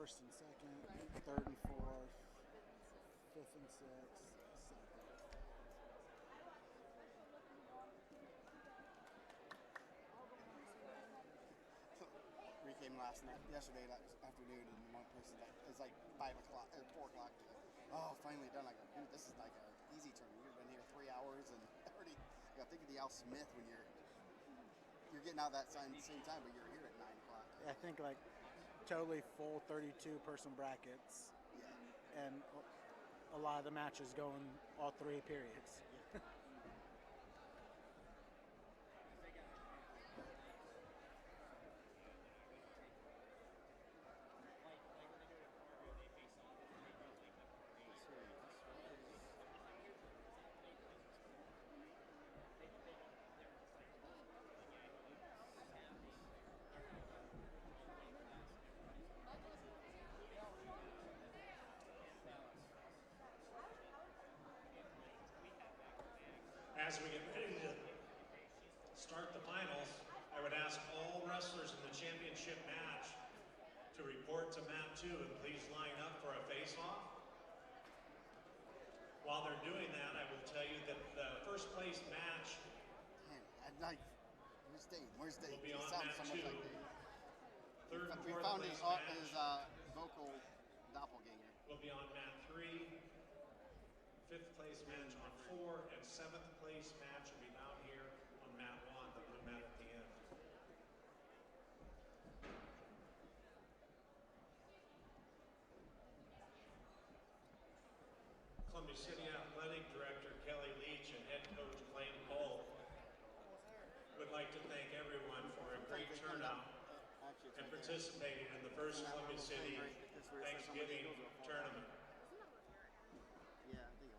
first and second, third and fourth, fifth and sixth, seventh. We came yesterday afternoon, and one person it's like 5 o'clock or 4 o'clock. Oh, finally done. I go, dude, this is like an easy tournament. You've been here 3 hours, and already. I think of the Al Smith when you're getting out that same time, but you're here at 9 o'clock. I think like totally full 32-person brackets. Yeah. And a lot of the matches going all 3 periods. Yeah. As we get ready to start the finals, I would ask all wrestlers in the championship match to report to mat 2 and please line up for a face-off. While they're doing that, I will tell you that the first place match Where's Dave? Will be He on sounds mat so much 2. like Dave. Third and We fourth found place his match vocal doppelganger. will be on mat 3. Fifth place match on 4, and 7th place match will be down here on mat 1, the blue mat at the end. Columbia City Athletic Director Kelly Leach and head coach Blaine Cole would like to thank everyone for a great turnout and participating in the first Columbia City Thanksgiving tournament.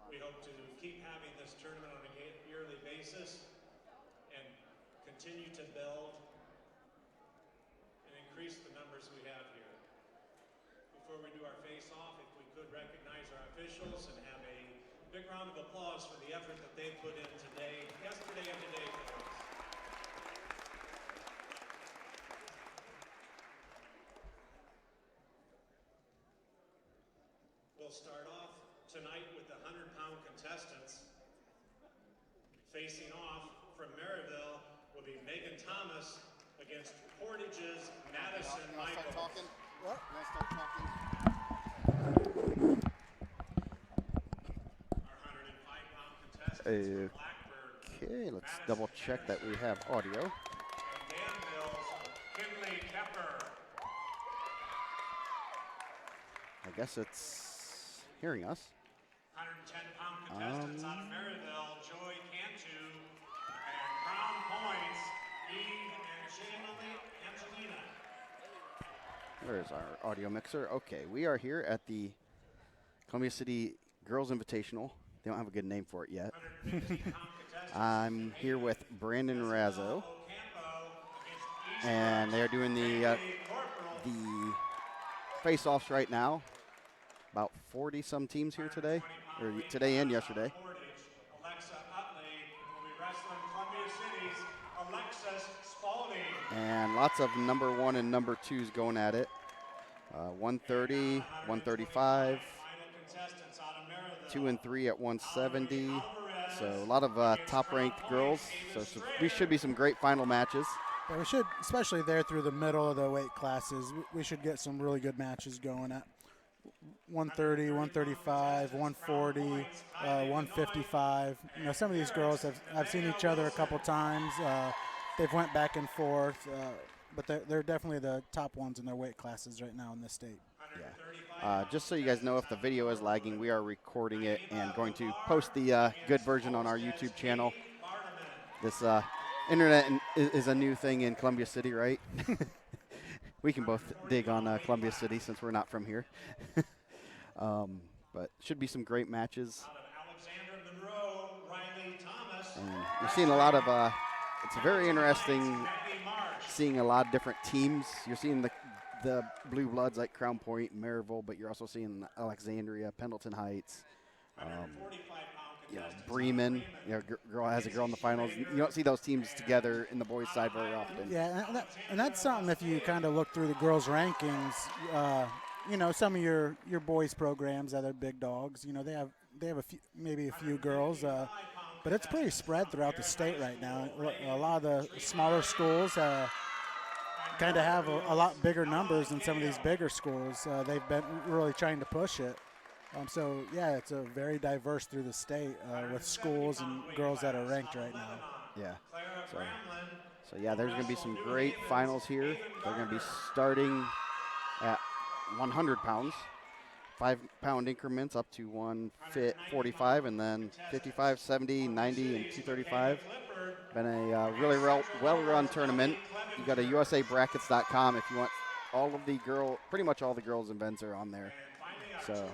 We hope to keep having this tournament on a yearly basis and continue to build and increase the numbers we have here. Before we do our face-off, if we could recognize our officials and have a big round of applause for the effort that they put in today, yesterday and today for us. We'll start off tonight with the 100-pound contestants. Facing off from Maryville will be Meagan Thomas against Portage's Madison Mikels. Talking? What? You want to start talking? Our 105-pound contestants from Blackburn. Okay, let's Madison, double check that we have audio. And Danville's Kynlie Keffer. I guess it's hearing us. 110-pound contestants out of Maryville, Joy Cantu, and Crown Points, Angelini. There's our audio mixer. Okay, we are here at the Columbia City Girls Invitational. They don't have a good name for it yet. I'm here with Brandon Razzo, and they're doing the face-offs right now. About 40-some teams here today, or today and yesterday. Alexia Utley will be wrestling Columbia City's Alexis Spaulding. And lots of number 1 and number 2s going at it. 130, 135, 2 and 3 at 170. So a lot of top-ranked girls. So we should be some great final matches. Yeah, we should, especially there through the middle of the weight classes, we should get some really good matches going at 130, 135, 140, 155. You know, some of these girls I've seen each other a couple times. They've went back and forth, but they're definitely the top ones in their weight classes right now in this state. Yeah. Just so you guys know, if the video is lagging, we are recording it and going to post the good version on our YouTube channel. This internet is a new thing in Columbia City, right? We can both dig on Columbia City since we're not from here. But should be some great matches. And you're seeing a lot of, it's very interesting seeing a lot of different teams. You're seeing the Blue Bloods like Crown Point, Maryville, but you're also seeing Alexandria, Pendleton Heights, Bremen. Girl has a girl in the finals. You don't see those teams together in the boys' side very often. Yeah, and that's something if you kind of look through the girls' rankings, you know, some of your boys programs that are big dogs, you know, they have a few, maybe a few girls, but it's pretty spread throughout the state right now. A lot of the smaller schools kind of have a lot bigger numbers than some of these bigger schools. They've been really trying to push it. So yeah, it's a very diverse through the state with schools and girls that are ranked right now. Yeah. So yeah, there's going to be some great finals here. They're going to be starting at 100 pounds, 5-pound increments up to 145, and then 55, 70, 90, and 235. Been a really well-run tournament. You got a USAbrackets.com if you want all of the pretty much all the girls' events are on there. So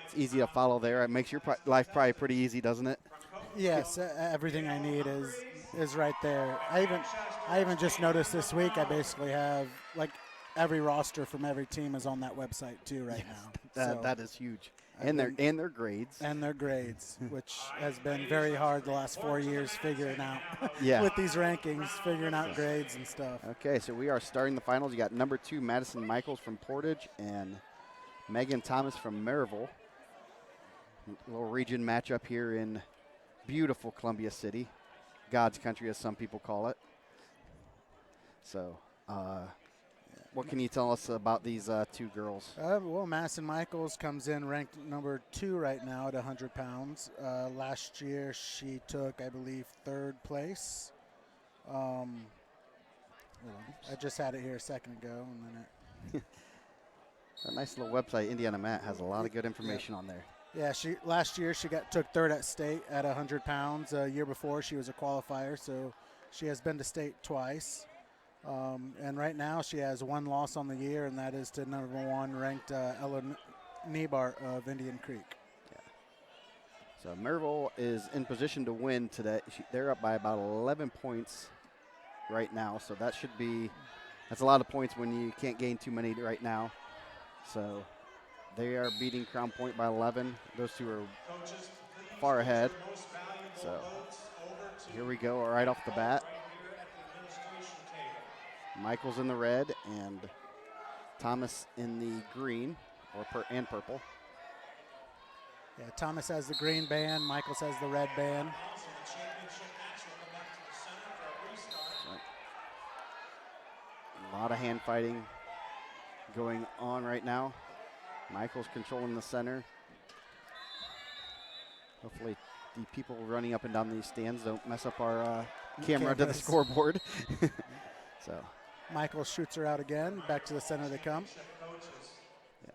it's easy to follow there. It makes your life probably pretty easy, doesn't it? Yes, everything I need is right there. I even just noticed this week I basically have like every roster from every team is on that website too right now. That is huge. And their grades. And their grades, which has been very hard the last 4 years figuring out Yeah. with these rankings, figuring out grades and stuff. Okay, so we are starting the finals. You got number 2 Madison Mikels from Portage and Meagan Thomas from Maryville. A little region matchup here in beautiful Columbia City, God's country as some people call it. So what can you tell us about these two girls? Well, Madison Mikels comes in ranked number 2 right now at 100 pounds. Last year she took, I believe, 3rd place. I just had it here a second ago, and then A nice little website, Indiana Mat, has a lot of good information on there. Yeah, last year she took 3rd at state at 100 pounds. Year before she was a qualifier, so she has been to state twice. And right now she has 1 loss on the year, and that is to number 1 ranked elani of Indian Creek. Yeah. So Maryville is in position to win today. They're up by about 11 points right now, so that's a lot of points when you can't gain too many right now. So they are beating Crown Point by 11. Those two are far ahead. So here we go right off the bat. Michael's in the red and Thomas in the green and purple. Yeah, Thomas has the green band. Michaels has the red band. A lot of hand fighting going on right now. Michael's controlling the center. Hopefully the people running up and down these stands don't mess up our camera to the scoreboard. So Michael shoots her out again. Back to the center they come. Yeah.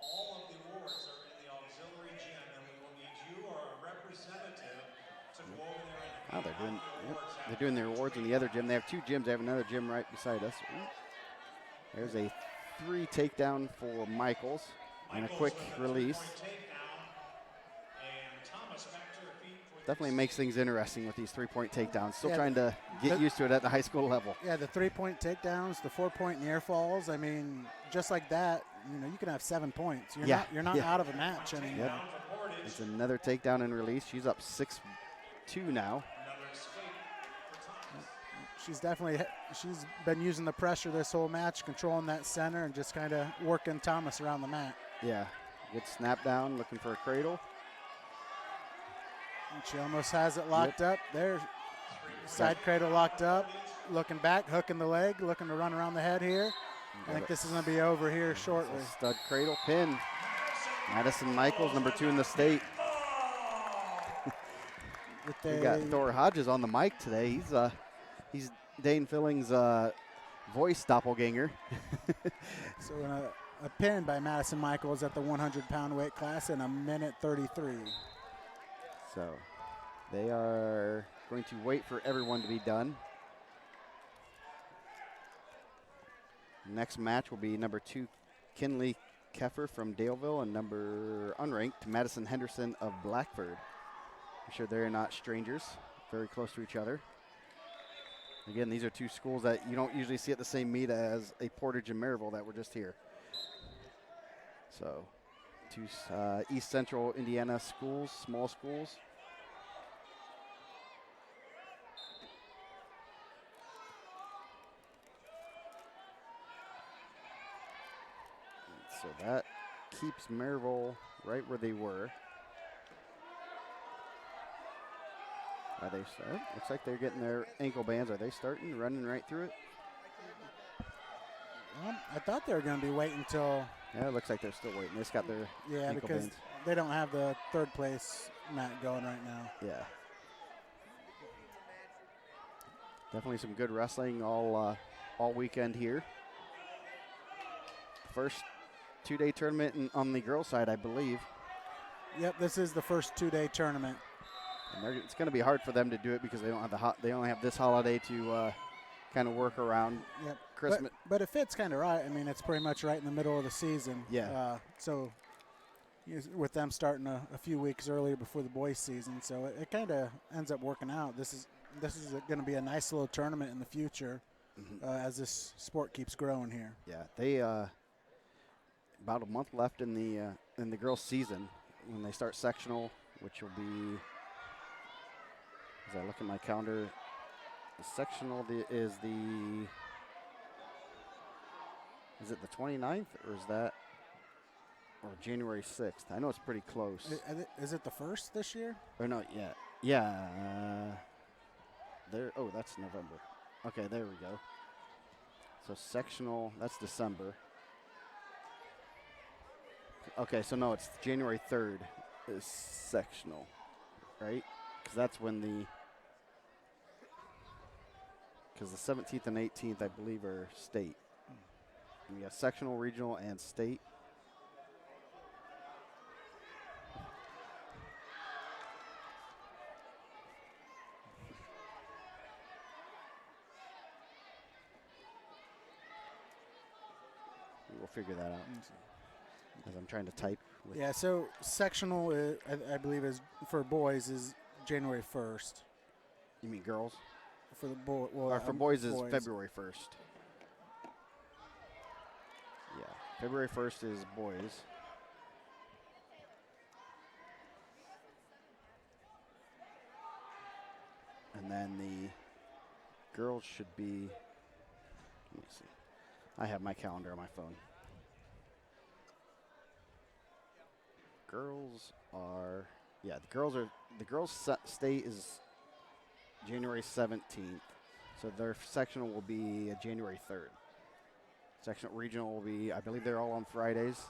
All of the awards are in the auxiliary gym, and we will need you or a representative to go over there and they're doing their awards in the other gym. They have 2 gyms. They have another gym right beside us. There's a 3 takedown for Michaels and a quick release. Definitely makes things interesting with these 3-point takedowns. Still trying to get used to it at the high school level. Yeah, the 3-point takedowns, the 4-point near falls. I mean, just like that, you can have 7 points. You're not out of a match anymore. Yep. It's another takedown and release. She's up 6-2 now. She's been using the pressure this whole match, controlling that center and just kind of working Thomas around the mat. Yeah, good snap down, looking for a cradle. And she almost has it locked up. There, side cradle locked up, looking back, hooking the leg, looking to run around the head here. I think this is going to be over here shortly. Stud cradle pin. Madison Michaels, number 2 in the state. We got Thor Hodges on the mic today. He's Dane Filling's voice doppelganger. So a pin by Madison Michaels at the 100-pound weight class in 1:33. So they are going to wait for everyone to be done. Next match will be number 2 Kynlie Keffer from Daleville and number unranked Madison Henderson of Blackford. I'm sure they're not strangers, very close to each other. Again, these are 2 schools that you don't usually see at the same meet as a Portage and Maryville that were just here. So 2 East Central Indiana schools, small schools. So that keeps Maryville right where they were. Are they start? Looks like they're getting their ankle bands. Are they starting, running right through it? Well, I thought they were going to be waiting until. Yeah, it looks like they're still waiting. They just got their ankle because bands. they don't have the third place mat going right now. Yeah. Definitely some good wrestling all weekend here. First 2-day tournament on the girls' side, I believe. Yep, this is the first 2-day tournament. And it's going to be hard for them to do it because they don't have they only have this holiday to kind of work around. Yep. Christmas. But it fits kind of right. I mean, it's pretty much right in the middle of the season. Yeah. So with them starting a few weeks earlier before the boys' season, so it kind of ends up working out. This is going to be a nice little tournament in the future as this sport keeps growing here. Yeah, they about a month left in the girls' season when they start sectional, which will be. As I look at my calendar, the sectional is it the 29th or is that or January 6th? I know it's pretty close. Is it the first this year? Or no, yeah. There. Oh, that's November. Okay, there we go. So sectional, that's December. Okay, so no, it's January 3rd is sectional, right? Because that's when because the 17th and 18th, I believe, are state. And we got sectional, regional, and state. We'll figure that out as I'm trying to type. Yeah, so sectional, I believe, is for boys is January 1st. You mean girls? For the boy, or for boys is February 1st. Yeah, February 1st is boys. And then the girls should be, let me see. I have my calendar on my phone. Girls are, yeah, the girls state is January 17th. So their sectional will be January 3rd. Sectional regional will be, I believe they're all on Fridays.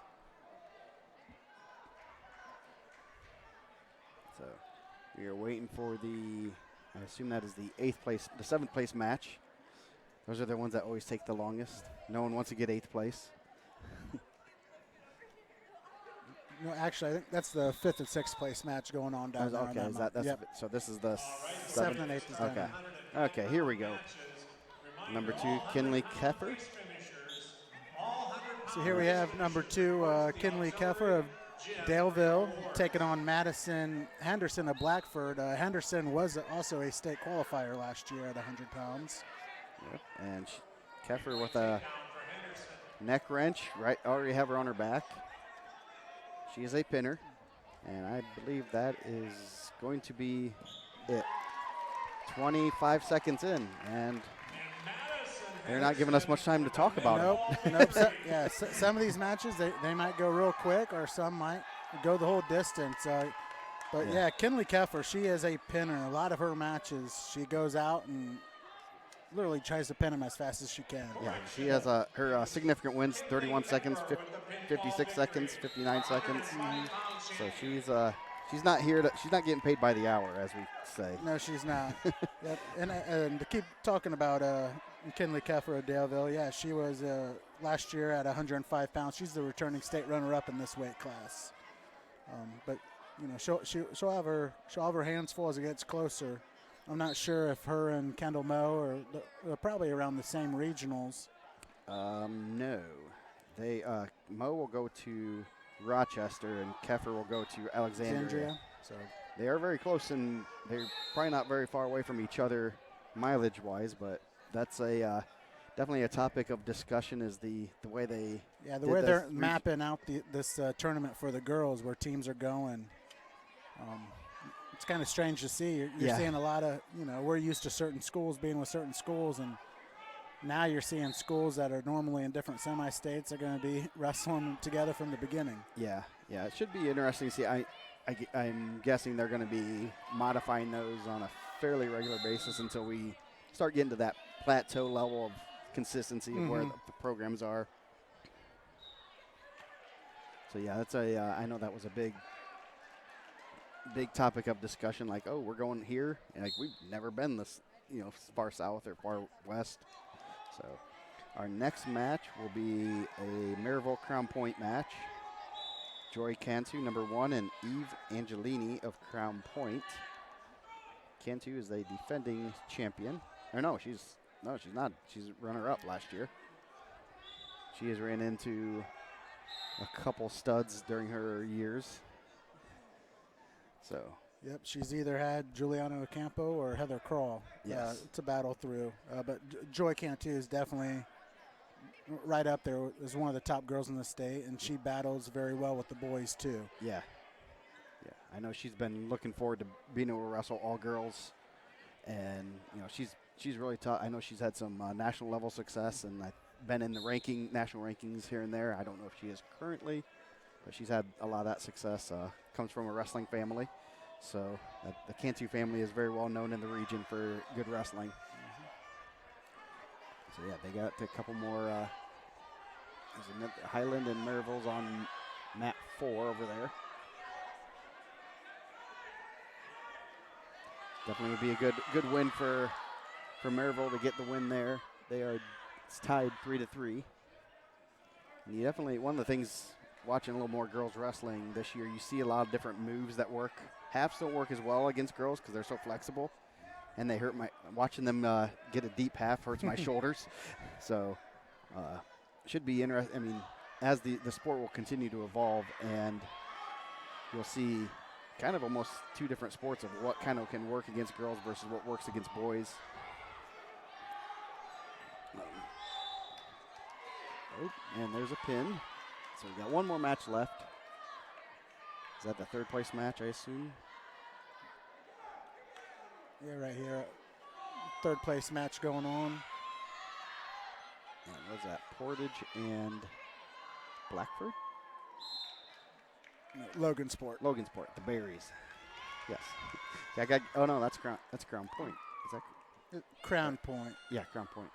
So we are waiting for I assume that is the 7th place match. Those are the ones that always take the longest. No one wants to get 8th place. No, actually, I think that's the 5th and 6th place match going on down there. Okay, yep. So this is the 7th and 8th is down okay. there. Okay, here we go. Number 2, Kynlie Keffer. So here we have number 2, Kynlie Keffer of Daleville taking on Madison Henderson of Blackford. Henderson was also a state qualifier last year at 100 pounds. Yep. And Keffer with a neck wrench. Right, already have her on her back. She is a pinner, and I believe that is going to be it. 25 seconds in, and they're not giving us much time to talk about it. Nope. Some of these matches, they might go real quick, or some might go the whole distance. But Kynlie Keffer, she is a pinner. A lot of her matches, she goes out and literally tries to pin them as fast as she can. Yeah, she has her significant wins: 31 seconds, 56 seconds, 59 seconds. So she's not here she's not getting paid by the hour, as we say. No, she's not. Yep. And to keep talking about Kynlie Keffer of Daleville, yeah, she was last year at 105 pounds. She's the returning state runner-up in this weight class. But you know, she'll have her hands full as it gets closer. I'm not sure if her and Kendall Moe are probably around the same regionals. No, they Moe will go to Rochester and Keffer will go to Alexandria. So they are very close, and they're probably not very far away from each other mileage-wise. But that's definitely a topic of discussion. Is the way they the way they're mapping out this tournament for the girls, where teams are going. It's kind of strange to see. You're seeing a lot of, we're used to certain schools being with certain schools, and now you're seeing schools that are normally in different semi-states are going to be wrestling together from the beginning. Yeah, yeah, it should be interesting to see. I'm guessing they're going to be modifying those on a fairly regular basis until we start getting to that plateau level of consistency of where the programs are. So yeah, that's I know that was a big topic of discussion. Like, oh, we're going here, and like we've never been this, far south or far west. So our next match will be a Maryville Crown Point match. Joy Cantu, number 1, and Eve Angelini of Crown Point. Cantu is the defending champion. Or no, she's not. She's runner-up last year. She has ran into a couple studs during her years. So. Yep, she's either had Juliana Ocampo or Heather Crawl to battle through. But Joy Cantu is definitely right up there as one of the top girls in the state, and she battles very well with the boys too. Yeah. Yeah, I know she's been looking forward to being able to wrestle all girls, and she's really tough. I know she's had some national level success, and I've been in the national rankings here and there. I don't know if she is currently, but she's had a lot of that success. Comes from a wrestling family, so the Cantu family is very well known in the region for good wrestling. So yeah, they got a couple more. Highland and Maryville's on mat 4 over there. Definitely would be a good win for Maryville to get the win there. It's tied 3-3. And you definitely, one of the things watching a little more girls wrestling this year, you see a lot of different moves that work. Halves don't work as well against girls because they're so flexible, and they hurt watching them get a deep half hurts my shoulders. So should be interesting. I mean, as the sport will continue to evolve, and you'll see kind of almost two different sports of what kind of can work against girls versus what works against boys. And there's a pin. So we got one more match left. Is that the third place match, I assume? Yeah, right here. Third place match going on. And what was that? Portage and Blackford? No, Logansport. The Berries. Yes. Yeah, oh no, that's Crown Point. Is that Crown Point? Yeah, Crown Point.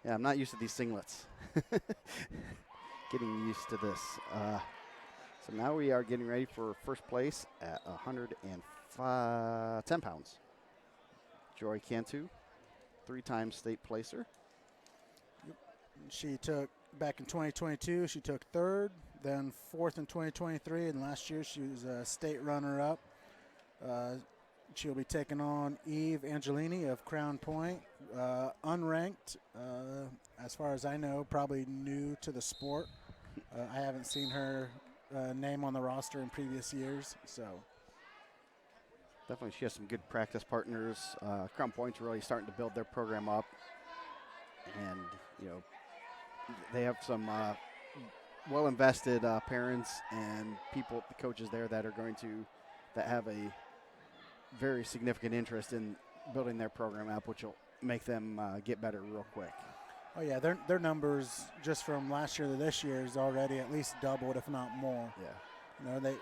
Yeah, I'm not used to these singlets. Getting used to this. So now we are getting ready for first place at 110 pounds. Joy Cantu, 3-time state placer. Yep. She took, back in 2022, she took third, then fourth in 2023, and last year she was a state runner-up. She'll be taking on Eve Angelini of Crown Point, unranked, as far as I know, probably new to the sport. I haven't seen her name on the roster in previous years, so. Definitely she has some good practice partners. Crown Point's really starting to build their program up, and they have some well-invested parents and people, the coaches there that have a very significant interest in building their program up, which will make them get better real quick. Oh yeah, their numbers just from last year to this year is already at least doubled, if not more. Yeah. They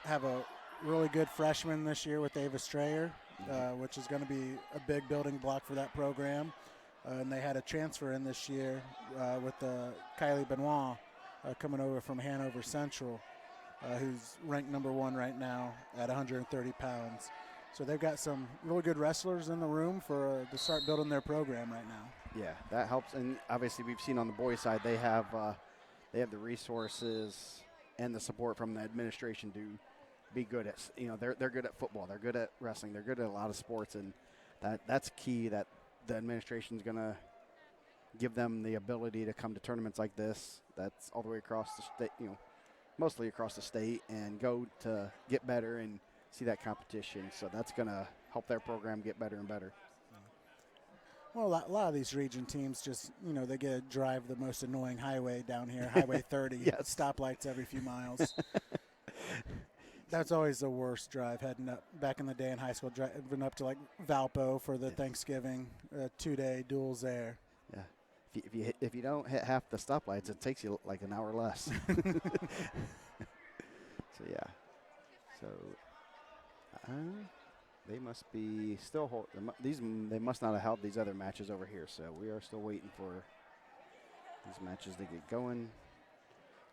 have a really good freshman this year with Ava Strayer, which is going to be a big building block for that program. And they had a transfer in this year with Kylie Benoit coming over from Hanover Central, who's ranked number 1 right now at 130 pounds. So they've got some really good wrestlers in the room to start building their program right now. Yeah, that helps. And obviously we've seen on the boys' side they have the resources and the support from the administration to be good at. They're good at football. They're good at wrestling. They're good at a lot of sports, and that's key. That the administration is going to give them the ability to come to tournaments like this. That's all the way across the state. Mostly across the state, and go to get better and see that competition. So that's going to help their program get better and better. Well, a lot of these region teams just, they get to drive the most annoying highway down here, Highway 30, Yes. stoplights every few miles. That's always the worst drive, heading up. Back in the day in high school, driving up to like Valpo for the Thanksgiving 2-day duels there. Yeah, if you don't hit half the stoplights, it takes you like an hour less. So yeah. So they must be still they must not have held these other matches over here. So we are still waiting for these matches to get going.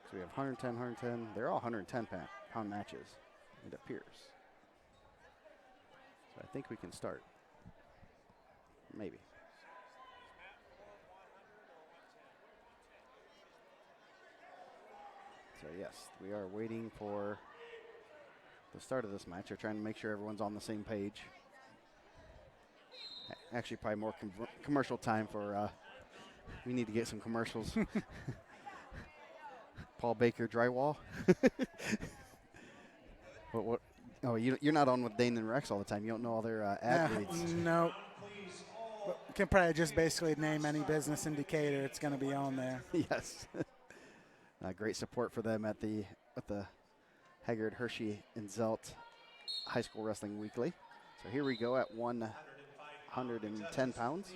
So we have 110, 110. They're all 110-pound matches, it appears. So I think we can start. Maybe. So yes, we are waiting for the start of this match. They're trying to make sure everyone's on the same page. Actually, probably more commercial time for, we need to get some commercials. Paul Baker Drywall. what? Oh, you're not on with Dane and Rex all the time. You don't know all their ad reads. No. But can probably just basically name any business indicator. It's going to be on there. Yes. Great support for them at the Haggard, Hershey, and Zelt High School Wrestling Weekly. So here we go at 110 pounds.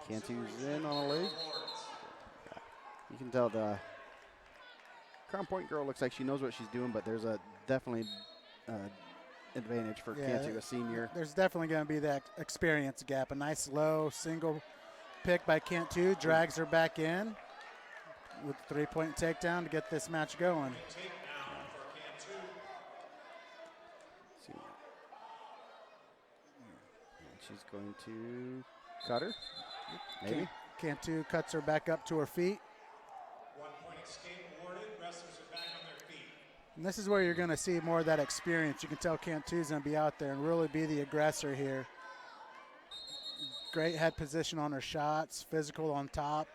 Cantu's in on a leg. Yeah. You can tell the Crown Point girl looks like she knows what she's doing, but there's a definitely advantage for Cantu, a senior. There's definitely going to be that experience gap. A nice low single pick by Cantu, drags her back in with a 3-point takedown to get this match going. And she's going to cut her. Maybe. Cantu cuts her back up to her feet. 1-point escape awarded. Wrestlers are back on their feet. And this is where you're going to see more of that experience. You can tell Cantu's going to be out there and really be the aggressor here. Great head position on her shots, physical on top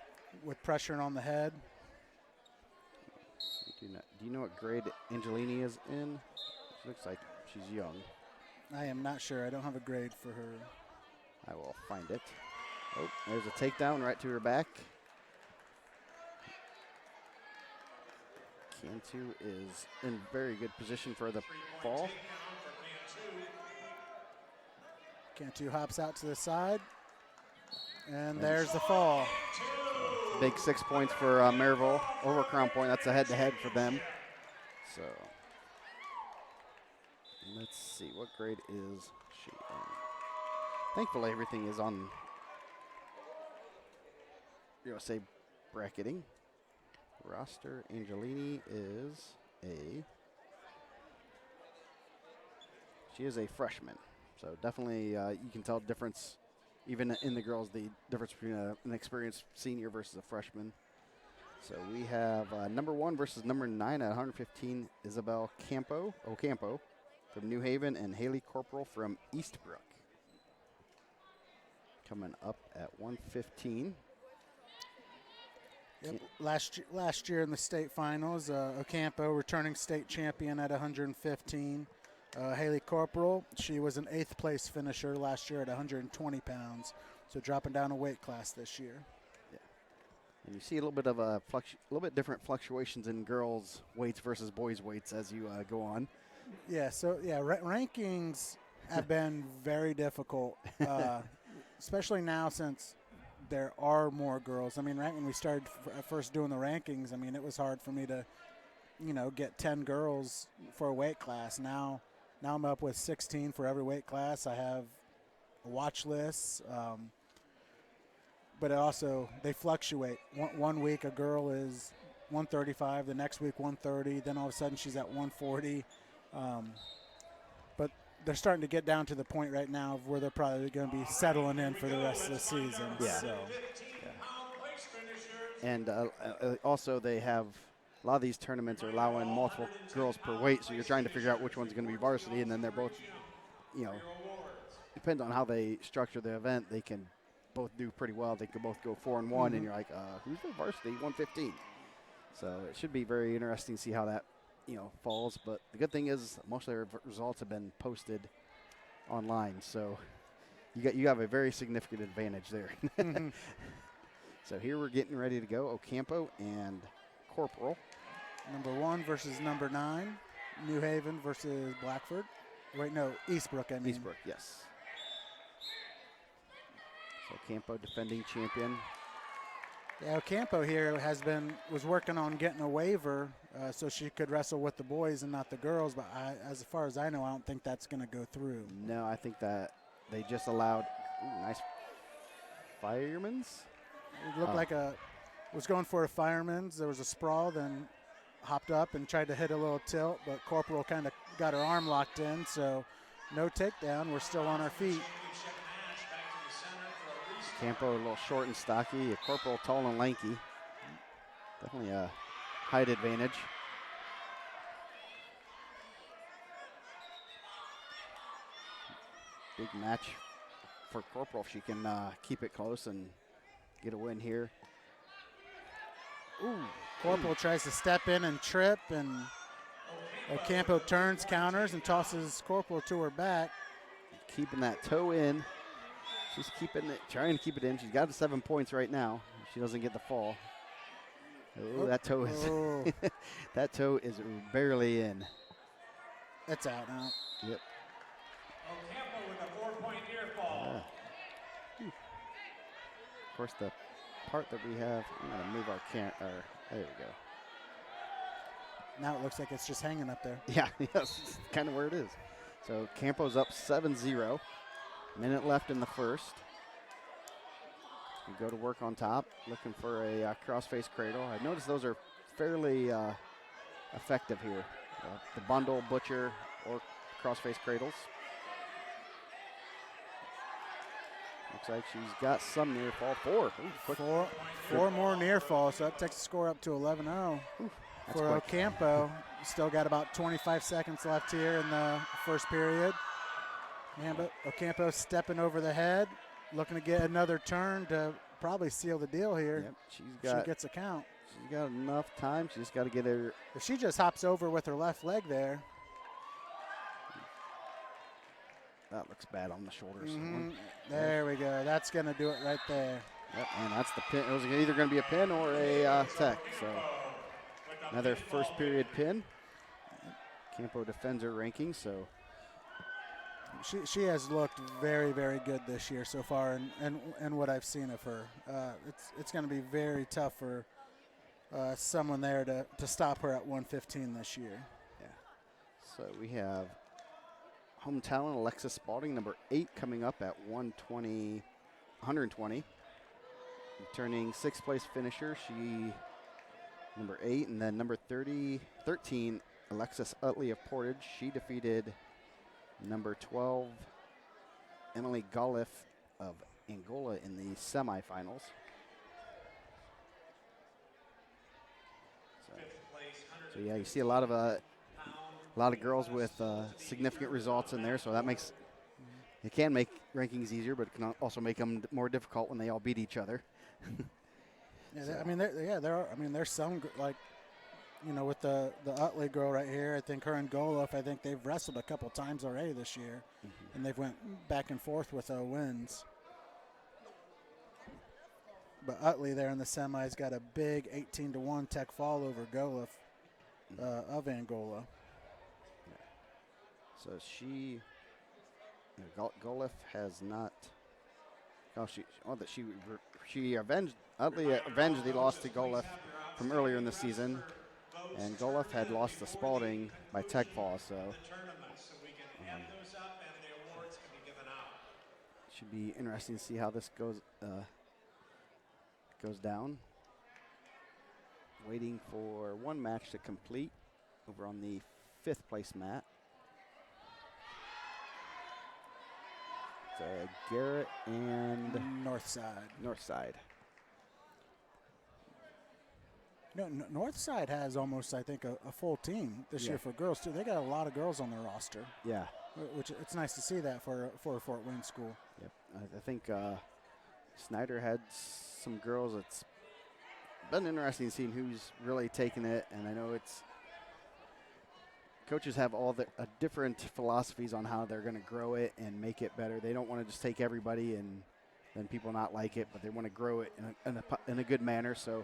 with pressure on the head. Do you know what grade Angelini is in? She looks like she's young. I am not sure. I don't have a grade for her. I will find it. Oh, there's a takedown right to her back. Cantu is in very good position for the fall. Cantu hops out to the side. And there's the fall. Big 6 points for Maryville over Crown Point. That's a head-to-head for them. So let's see, what grade is she in? Thankfully, everything is on USA bracketing. Roster Angelini is she is a freshman. So definitely you can tell difference, even in the girls, the difference between an experienced senior versus a freshman. So we have number 1 versus number 9 at 115, Ysabelle Ocampo from New Haven, and Hailey Korporal from Eastbrook. Coming up at 115. Yep. Last year in the state finals, Ocampo returning state champion at 115. Hailey Korporal, she was an 8th place finisher last year at 120 pounds, so dropping down a weight class this year. Yeah, and you see a little bit of a little bit different fluctuations in girls' weights versus boys' weights as you go on. Yeah, so yeah, rankings have been very difficult, especially now since there are more girls. I mean, right when we started first doing the rankings, I mean, it was hard for me to, get 10 girls for a weight class. Now I'm up with 16 for every weight class. I have a watch list, but they fluctuate. One week a girl is 135, the next week 130, then all of a sudden she's at 140. But they're starting to get down to the point right now of where they're probably going to be settling in for the rest of the season. Yeah. So. Yeah. And also they have a lot of these tournaments are allowing multiple girls per weight, so you're trying to figure out which one's going to be varsity, and then they're both, depending on how they structure the event, they can both do pretty well. They could both go 4-1, and you're like, who's the varsity? 115. So it should be very interesting to see how that falls. But the good thing is most of their results have been posted online, so you have a very significant advantage there. So here we're getting ready to go. Ocampo and Korporal. Number 1 versus number 9. New Haven versus Blackford. Wait, no, Eastbrook, I mean. Eastbrook, yes. Ocampo, defending champion. Yeah, Ocampo here was working on getting a waiver so she could wrestle with the boys and not the girls. But as far as I know, I don't think that's going to go through. No, I think that they just allowed nice fireman's. It looked like was going for a fireman's. There was a sprawl, then hopped up and tried to hit a little tilt, but Korporal kind of got her arm locked in, so no takedown. We're still on our feet. Campo a little short and stocky. Korporal tall and lanky. Definitely a height advantage. Big match for Korporal if she can keep it close and get a win here. Ooh, Korporal tries to step in and trip, and Ocampo turns, counters, and tosses Korporal to her back. Keeping that toe in. She's keeping it, trying to keep it in. She's got the 7 points right now. She doesn't get the fall. Oh, that toe is that toe is barely in. That's out now. Yep. Ocampo with a 4-point near fall. Of course, the part that we have, I'm going to move our there we go. Now it looks like it's just hanging up there. Yeah, that's kind of where it is. So Campo's up 7-0. Minute left in the first. We go to work on top, looking for a cross-face cradle. I noticed those are fairly effective here. The bundle, butcher, or cross-face cradles. Looks like she's got some near fall. Four more near falls, so that takes the score up to 11-0. For Ocampo, still got about 25 seconds left here in the first period. Ocampo stepping over the head, looking to get another turn to probably seal the deal here. Yep, she gets a count. She's got enough time. She's just got to get her. If she just hops over with her left leg there. That looks bad on the shoulders. There we go. That's going to do it right there. Yep, and that's the pin. It was either going to be a pin or a tech. So another first period pin. Campo defends her ranking, so. She has looked very, very good this year so far, and what I've seen of her. It's going to be very tough for someone there to stop her at 115 this year. Yeah. So we have home talent Alexia Spaulding, number 8, coming up at 120. Returning 6th place finisher, she number 8, and then number 13, Alexis Utley of Portage. She defeated number 12, Emily Golliff of Angola in the semifinals. So yeah, you see a lot of girls with significant results in there. So that makes it can make rankings easier, but it can also make them more difficult when they all beat each other. Yeah, so. There's some like. With the Utley girl right here, I think her and Golov, I think they've wrestled a couple times already this year, and they've went back and forth with wins. But Utley there in the semis got a big 18-1 tech fall over Golov of Angola. So Golov has not. Utley avenged the loss to Golov from earlier in the season. And Golov had lost to Spaulding by tech fall, so should be interesting to see how this goes down. Waiting for one match to complete over on the 5th place mat. It's Garrett and Northside. Northside has almost, I think, a full team this year for girls, too. They got a lot of girls on their roster. Yeah. Which it's nice to see that for a Fort Wayne school. Yep. I think Snyder had some girls. It's been interesting seeing who's really taking it, and I know coaches have all the different philosophies on how they're going to grow it and make it better. They don't want to just take everybody and then people not like it, but they want to grow it in a good manner. So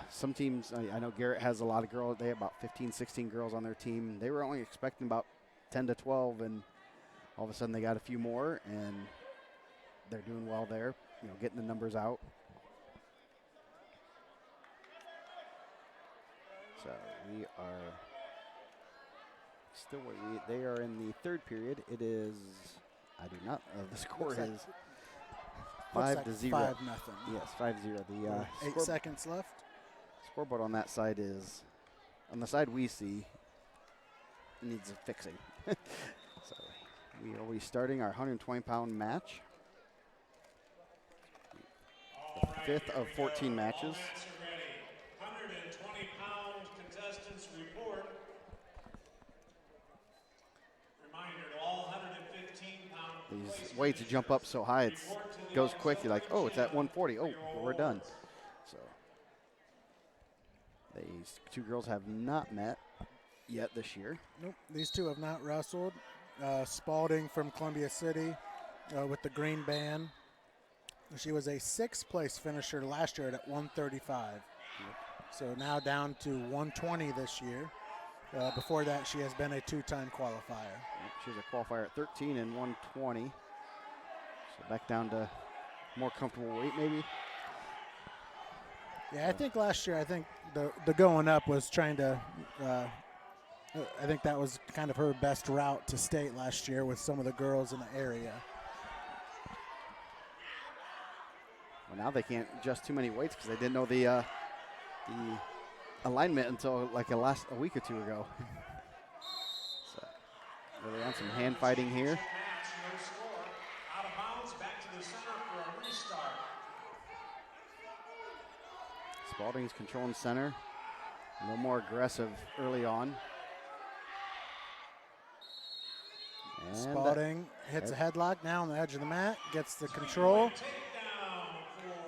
some teams, I know Garrett has a lot of girls. They have about 15, 16 girls on their team. They were only expecting about 10 to 12, and all of a sudden they got a few more, and they're doing well there. getting the numbers out. So we are still they are in the third period. It is, I do not, the score Looks like- is 5-0. 5-0. Yes, 5-0. The 8 seconds left. scoreboard on that side is, on the side we see, needs a fixing. So we will be starting our 120-pound match. The fifth of 14 matches. 120-pound contestants report. Reminder to all 115-pound. These weights jump up so high, it goes quick. You're like, oh, it's at 140. Oh, we're done. So these two girls have not met yet this year. Nope, these two have not wrestled. Spaulding from Columbia City with the green band. She was a 6th place finisher last year at 135. Yep. So now down to 120 this year. Before that, she has been a 2-time qualifier. Yep, she was a qualifier at 13 and 120. So back down to more comfortable weight, maybe. Yeah, I think last year, the going up was trying to, I think that was kind of her best route to state last year with some of the girls in the area. Well, now they can't adjust too many weights because they didn't know the alignment until like a week or two ago. So really on some hand fighting here. No score. Out of bounds, back to the center for a restart. Spaulding's controlling center. A little more aggressive early on. And Spaulding hits a headlock now on the edge of the mat, gets the control. Takedown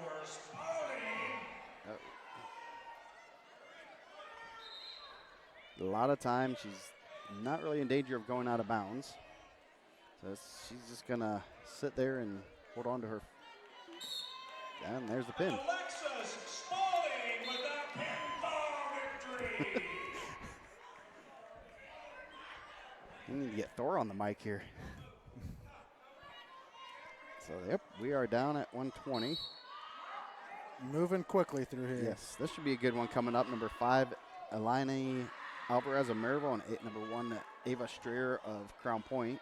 for Spaulding. a lot of times she's not really in danger of going out of bounds. So she's just going to sit there and hold on to her. And there's the pin. Alexia Spaulding with a pinfall victory. We need to get Thor on the mic here. So, yep, we are down at 120. Moving quickly through here. Yes, this should be a good one coming up. Number 5, Elani Alvarez of Maryville, and number 1, Ava Strayer of Crown Point.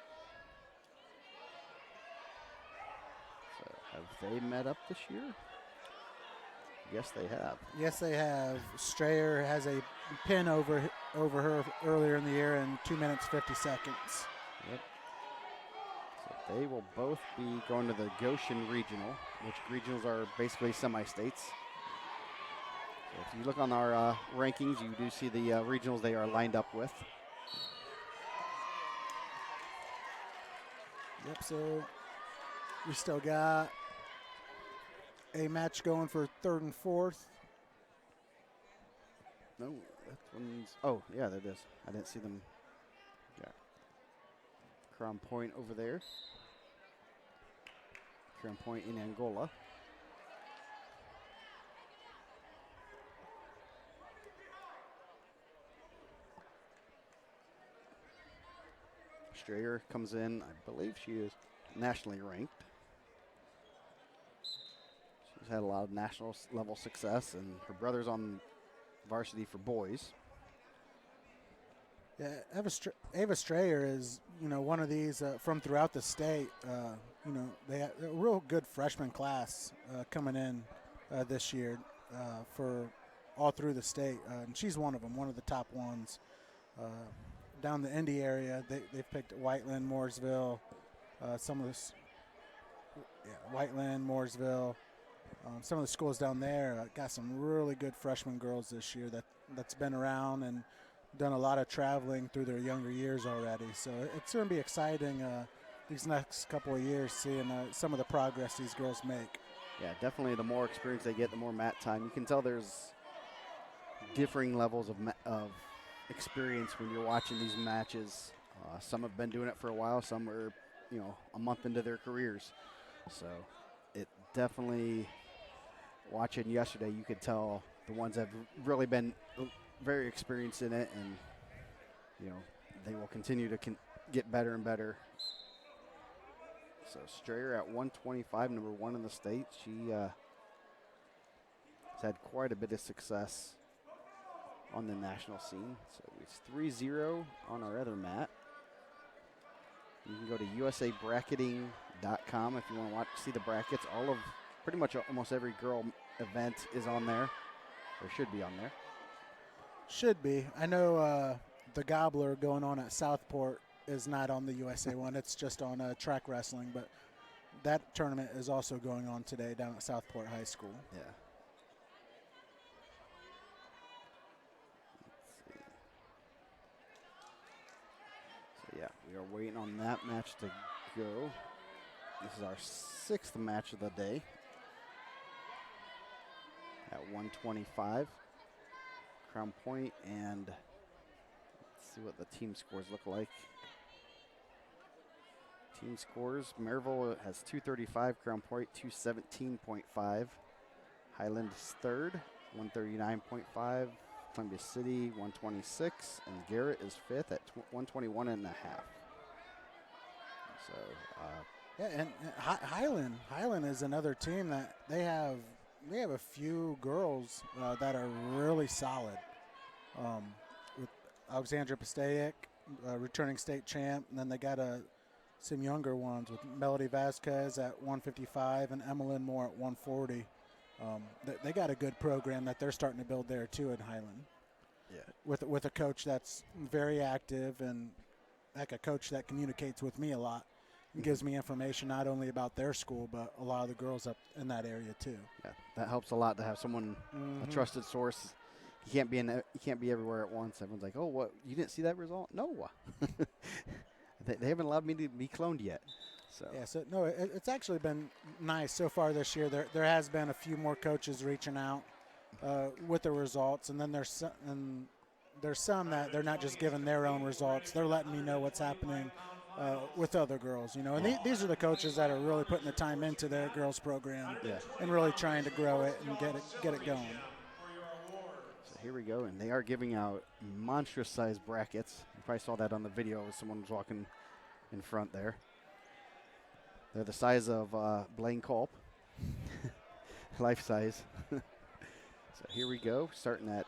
So, have they met up this year? Yes, they have. Yes, they have. Strayer has a pin over her earlier in the year in 2 minutes 50 seconds. Yep. So they will both be going to the Goshen Regional, which regionals are basically semi-states. So if you look on our rankings, you do see the regionals they are lined up with. Yep, so we still got a match going for 3rd and 4th. No, that one's, oh, yeah, that is. I didn't see them. Yeah. Crown Point over there. Crown Point in Angola. Strayer comes in, I believe she is nationally ranked. She's had a lot of national level success, and her brother's on varsity for boys. Yeah, Ava Strayer is, one of these from throughout the state. They have a real good freshman class coming in this year for all through the state. And she's one of them, one of the top ones. Down the Indy area, they've picked Whiteland, Mooresville, Whiteland, Mooresville. Some of the schools down there got some really good freshman girls this year that's been around and done a lot of traveling through their younger years already. So it's going to be exciting these next couple of years seeing some of the progress these girls make. Yeah, definitely the more experience they get, the more mat time. You can tell there's differing levels of experience when you're watching these matches. Some have been doing it for a while. Some are, a month into their careers. So it definitely, watching yesterday, you could tell the ones that have really been very experienced in it, and they will continue to get better and better. So Strayer at 125, number 1 in the state. She has had quite a bit of success on the national scene. So it's 3-0 on our other mat. You can go to usabracketing.com if you want to see the brackets. Pretty much almost every girl event is on there, or should be on there. Should be. I know the Gobbler going on at Southport is not on the USA one. It's just on track wrestling, but that tournament is also going on today down at Southport High School. Yeah. So yeah, we are waiting on that match to go. This is our 6th match of the day at 125. Crown Point, and let's see what the team scores look like. Team scores, Maryville has 235, Crown Point 217.5. Highland's 3rd, 139.5. Columbia City 126, and Garrett is 5th at 121.5. So yeah, and Highland is another team that they have a few girls that are really solid. With Alexandra Pastaic, returning state champ, and then they got some younger ones with Melody Vasquez at 155 and Emmeline Moore at 140. They got a good program that they're starting to build there too in Highland. Yeah. With a coach that's very active and like a coach that communicates with me a lot. Gives me information not only about their school, but a lot of the girls up in that area too. Yeah, that helps a lot to have someone, a trusted source. You can't be everywhere at once. Everyone's like, "Oh, what? You didn't see that result?" No, they haven't allowed me to be cloned yet. So yeah, so no, it's actually been nice so far this year. There has been a few more coaches reaching out with the results, and then there's some that they're not just giving their own results. They're letting me know what's happening with other girls, you know. And these are the coaches that are really putting the time into their girls program and really trying to grow it and get it going. So here we go, and they are giving out monstrous-sized brackets. You probably saw that on the video as someone was walking in front there. They're the size of Blaine Culp, life size. So here we go, starting at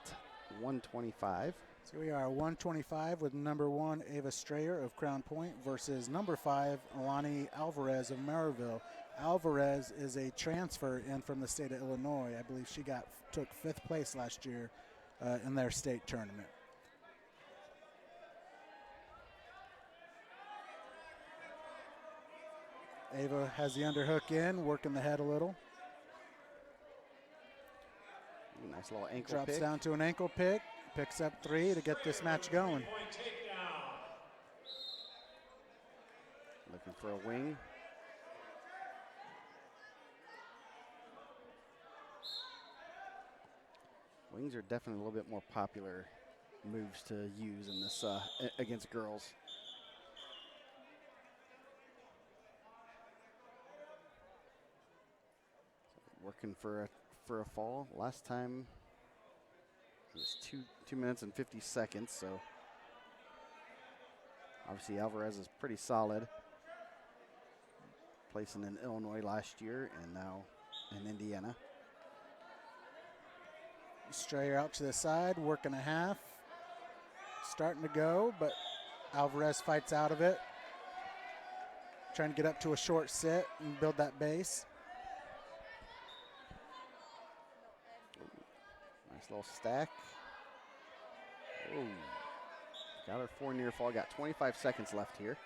125. So we are 125 with number 1 Ava Strayer of Crown Point versus number 5 Elani Alvarez of Maryville. Alvarez is a transfer in from the state of Illinois. I believe she took 5th place last year in their state tournament. Ava has the underhook in, working the head a little. Nice little ankle Drops pick. down to an ankle pick. Picks up 3 to get this match going. Looking for a wing. Wings are definitely a little bit more popular moves to use in this against girls. Working for a fall. Last time it was 2 minutes and 50 seconds, so obviously Alvarez is pretty solid. Placing in Illinois last year and now in Indiana. Strayer out to the side, working a half. Starting to go, but Alvarez fights out of it. Trying to get up to a short sit and build that base. Nice little stack. Oh, got her 4 near fall. Got 25 seconds left here.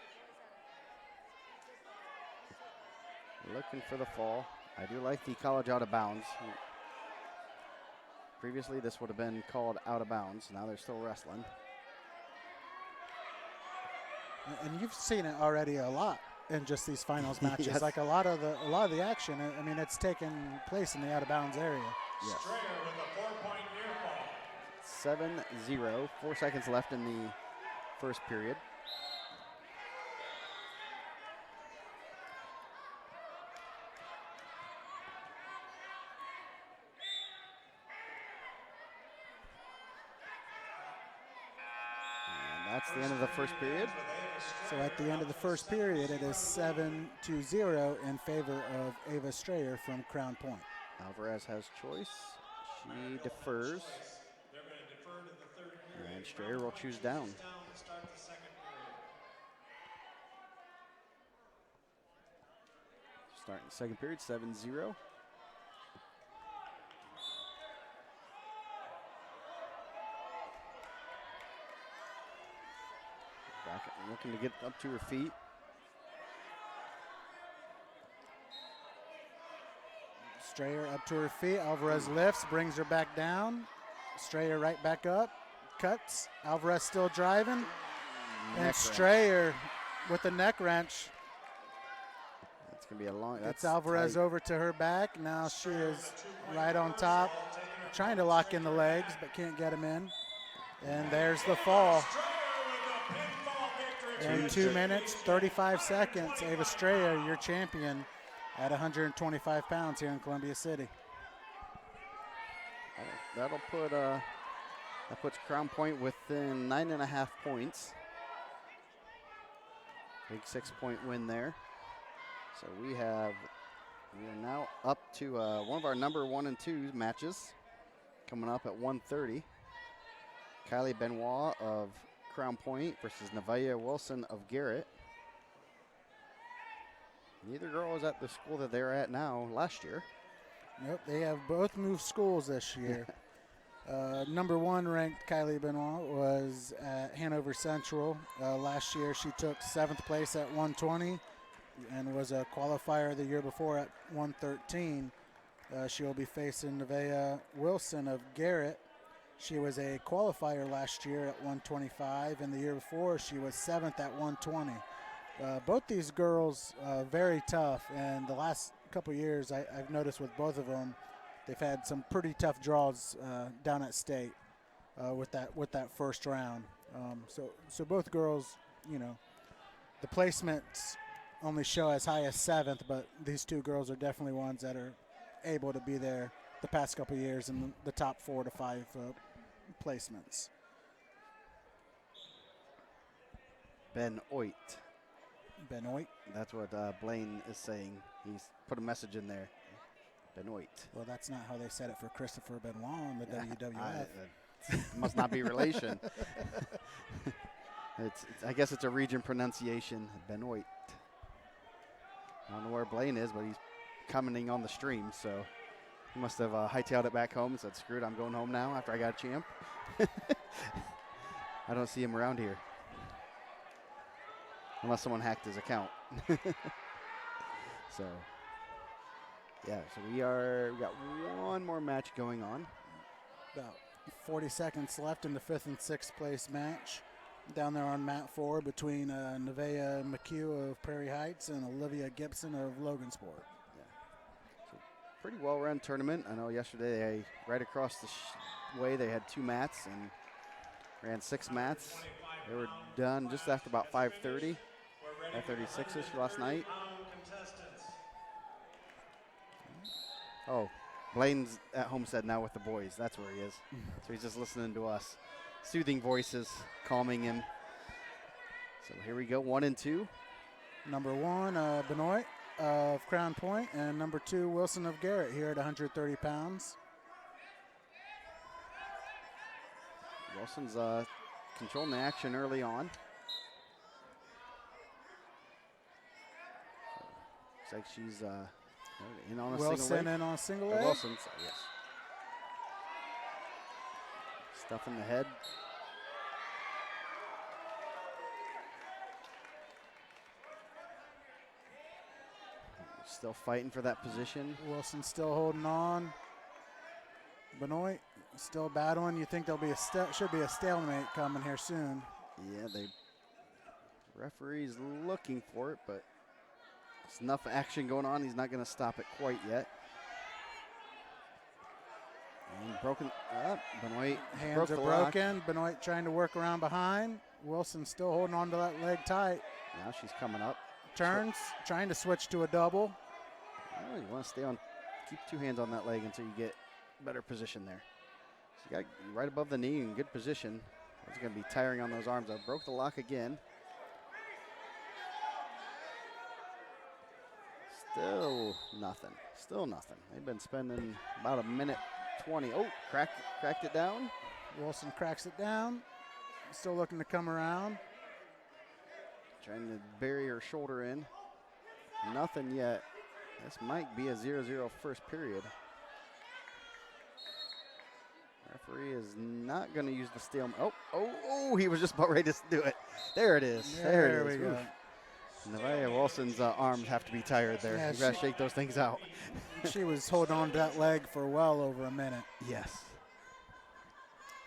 Looking for the fall. I do like the college out of bounds. Previously, this would have been called out of bounds. Now they're still wrestling. And you've seen it already a lot in just these finals matches. Yes. Like a lot of the action. I mean, it's taken place in the out of bounds area. Yes. Strayer with a 4-point near fall. 7-0. 4 seconds left in the first period. And that's the end of the first period. So at the end of the first period, it is 7-0 in favor of Ava Strayer from Crown Point. Alvarez has choice. She defers. And Strayer will choose down. Starting the second period, 7-0. Back looking to get up to her feet. Strayer up to her feet. Alvarez lifts, brings her back down. Strayer right back up, cuts. Alvarez still driving. And Strayer with the neck wrench. It's going to be a long. Gets Alvarez over to her back. Now she is right on top, trying to lock in the legs, but can't get him in. And there's the fall. In 2 minutes, 35 seconds, Ava Strayer, your champion, at 125 pounds here in Columbia City. That'll put that puts Crown Point within 9.5 points. Big 6-point win there. So we are now up to one of our number 1 and 2 matches coming up at 1:30. Kylie Benoit of Crown Point versus Nevaeh Wilson of Garrett. Neither girl was at the school that they're at now last year. Nope, they have both moved schools this year. Number 1 ranked Kylie Benoit was at Hanover Central. Last year she took 7th place at 120 and was a qualifier the year before at 113. She'll be facing Nevaeh Wilson of Garrett. She was a qualifier last year at 125, and the year before she was 7th at 120. Both these girls very tough, and the last couple years I've noticed with both of them, they've had some pretty tough draws down at state with that first round. So both girls, you know, the placements only show as high as 7th, but these two girls are definitely ones that are able to be there the past couple years in the top 4 to 5 placements. Benoit. Benoit. That's what Blaine is saying. He's put a message in there. Benoit. Well, that's not how they said it for Christopher Benoit in the WWF. It must not be relation. I guess it's a region pronunciation. Benoit. I don't know where Blaine is, but he's commenting on the stream, so he must have hightailed it back home and said, screw it, I'm going home now after I got a champ. I don't see him around here. Unless someone hacked his account. So, yeah, so we got one more match going on. About 40 seconds left in the 5th and 6th place match. Down there on mat 4 between Nevaeh McHugh of Prairie Heights and Olivia Gibson of Logansport. Yeah. So pretty well-run tournament. I know yesterday right across the way they had 2 mats and ran 6 mats. They were done just after about 5:30. 5:36ish last night. Oh, Blaine's at Homestead now with the boys. That's where he is. So he's just listening to us. Soothing voices, calming him. So here we go, 1 and 2. Number 1, Benoit of Crown Point, and number 2, Wilson of Garrett here at 130 pounds. Wilson's controlling the action early on. Looks like she's in on a single leg. Wilson in on a single leg? Wilson's, yes. Stuff in the head. Still fighting for that position. Wilson still holding on. Benoit still battling. You think there'll be should be a stalemate coming here soon. Yeah, referee's looking for it, but there's enough action going on. He's not going to stop it quite yet. And broken up. Benoit hands are broken. Benoit trying to work around behind. Wilson still holding on to that leg tight. Now she's coming up. Turns, trying to switch to a double. Oh, you want to stay on, keep 2 hands on that leg until you get better position there. So you got right above the knee in good position. It's going to be tiring on those arms. I broke the lock again. Still nothing. Still nothing. They've been spending about a minute 20. Oh, cracked it down. Wilson cracks it down. Still looking to come around. Trying to bury her shoulder in. Nothing yet. This might be a 0-0 first period. Referee is not going to use the steel. Oh, he was just about ready to do it. There it is. There it is. We go. Nevaeh Wilson's arms have to be tired there. Yeah, You got to shake those things out. She was holding on to that leg for well over a minute. Yes.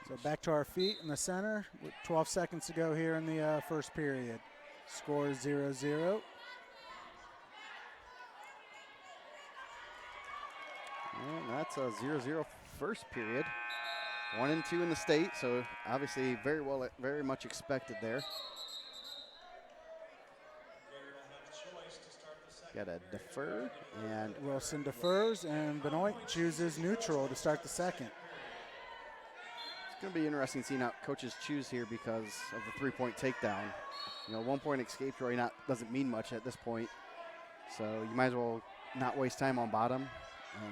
So back to our feet in the center with 12 seconds to go here in the first period. Score is 0-0. And that's a 0-0 first period. 1 and 2 in the state, so obviously very much expected there. Got to defer, and Wilson defers, and Benoit chooses neutral to start the second. it's going to be interesting seeing how coaches choose here because of the three-point takedown. You know, 1 point escape really doesn't mean much at this point, so you might as well not waste time on bottom and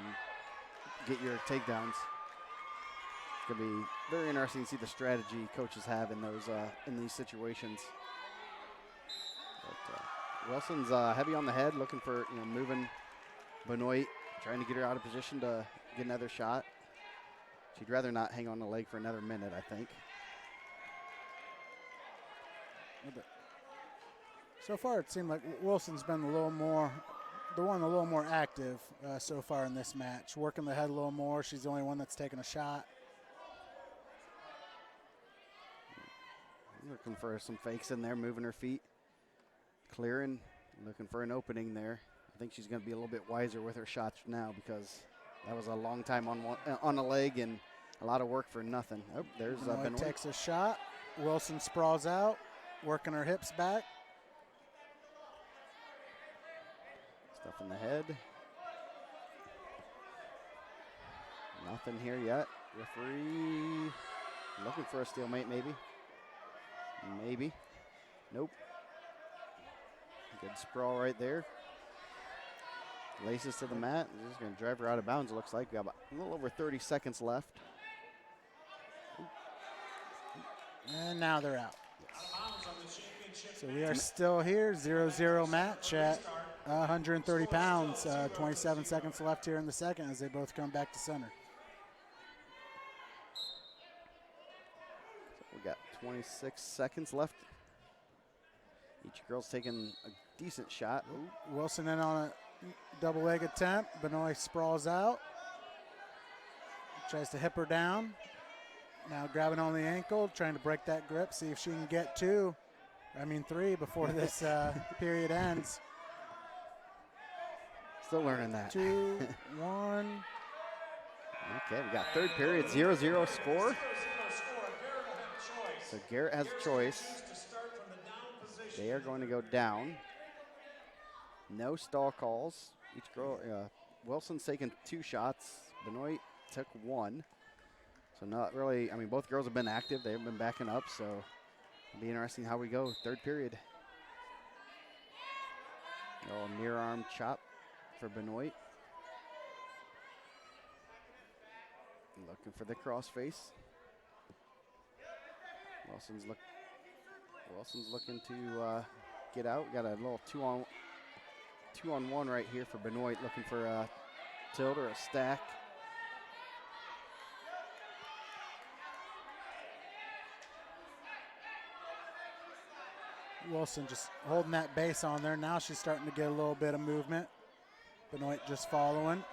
get your takedowns. It's going to be very interesting to see the strategy coaches have in those in these situations. But, Wilson's heavy on the head, looking for, moving Benoit, trying to get her out of position to get another shot. She'd rather not hang on the leg for another minute, I think. So far, it seemed like Wilson's been a little more active so far in this match, working the head a little more. She's the only one that's taken a shot. Looking for some fakes in there, moving her feet, clearing, looking for an opening there. I think she's going to be a little bit wiser with her shots now because that was a long time on a leg and a lot of work for nothing. Oh, there's Benoit. Takes a shot. Wilson sprawls out, working her hips back. Stuff in the head. Nothing here yet. Referee looking for a stalemate, maybe. Maybe. Nope. Good sprawl right there. Laces to the mat. This is going to drive her out of bounds, it looks like. We have a little over 30 seconds left. And now they're out. So we are still here, 0-0 match at 130 pounds. 27 seconds left here in the second as they both come back to center. So we got 26 seconds left. Each girl's taking a decent shot. Ooh. Wilson in on a double leg attempt. Benoit sprawls out. Tries to hip her down. Now grabbing on the ankle, trying to break that grip, see if she can get three before this period ends. Still learning that. 2, 1. Okay, we got third period, 0-0 score. So Garrett has a choice. They are going to go down. No stall calls. Each girl, Wilson's taken 2 shots. Benoit took 1. So not really, both girls have been active. They've been backing up, so it'll be interesting how we go. Third period. A little near arm chop for Benoit. Looking for the cross face. Wilson's looking to get out. Got a little 2-on-1 right here for Benoit, looking for a tilt or a stack. Wilson just holding that base on there. Now she's starting to get a little bit of movement. Benoit just following.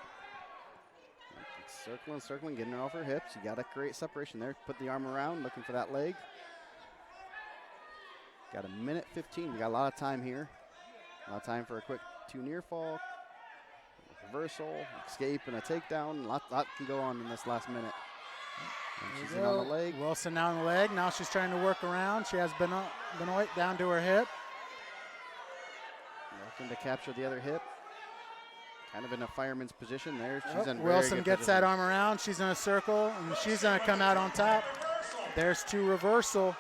Circling, getting her off her hips. You got to create separation there. Put the arm around, looking for that leg. Got a minute 15. We got a lot of time here. A lot of time for a quick 2 near fall, reversal, escape, and a takedown. A lot can go on in this last minute. And she's in on the leg. Wilson now on the leg. Now she's trying to work around. She has Benoit down to her hip. Looking to capture the other hip. Kind of in a fireman's position there. She's in Wilson very good gets position. that arm around. She's in a circle, and she's going to come out on top. There's 2 reversal.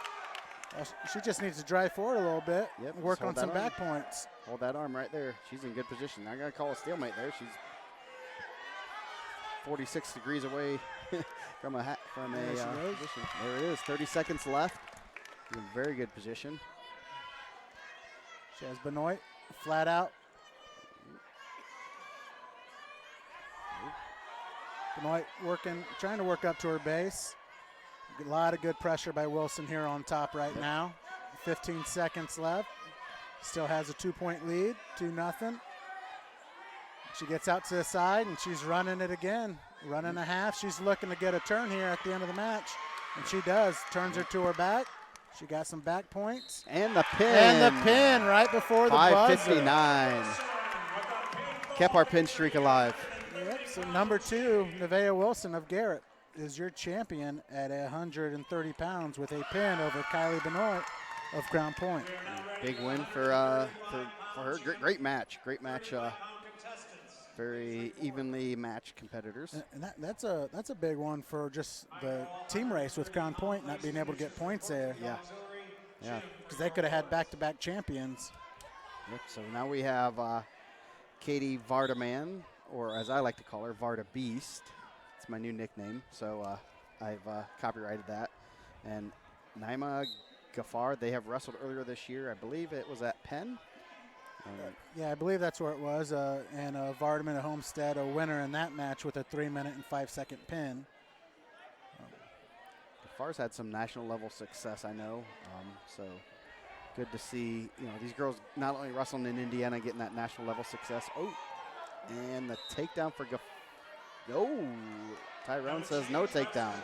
She just needs to drive forward a little bit. Yep, Work just hold on some that arm. back points. Hold that arm right there. She's in good position. I got to call a stalemate there. She's 46 degrees away from a position. There it is. 30 seconds left. In very good position. She has Benoit flat out. Benoit trying to work up to her base. A lot of good pressure by Wilson here on top right now. 15 seconds left. Still has a 2-point lead, 2-0. She gets out to the side and she's running it again. Running a half. She's looking to get a turn here at the end of the match. And she does. Turns her to her back. She got some back points. And the pin. And the pin right before the buzzer. 5:59. Kept our pin streak alive. Yep, so number 2, Nevaeh Wilson of Garrett, is your champion at 130 pounds with a pin over Kylie Benoit of Crown Point. Big win for her. Great match. Great match. Very evenly matched competitors. And that's a big one for just the team race with Crown Point not being able to get points there. Yeah. Yeah. Because they could have had back-to-back champions. Yep. So now we have Katie Vardaman, or as I like to call her, Varda Beast. It's my new nickname, so I've copyrighted that. And Naima Ghaffar, they have wrestled earlier this year. I believe it was at Penn. Yeah, I believe that's where it was. And Vardaman at Homestead, a winner in that match with a 3-minute and 5-second pin. Gaffar's had some national level success, I know. So good to see, these girls not only wrestling in Indiana, getting that national level success. Oh, and the takedown for Ghaffar. Oh, Tyrone says no takedown.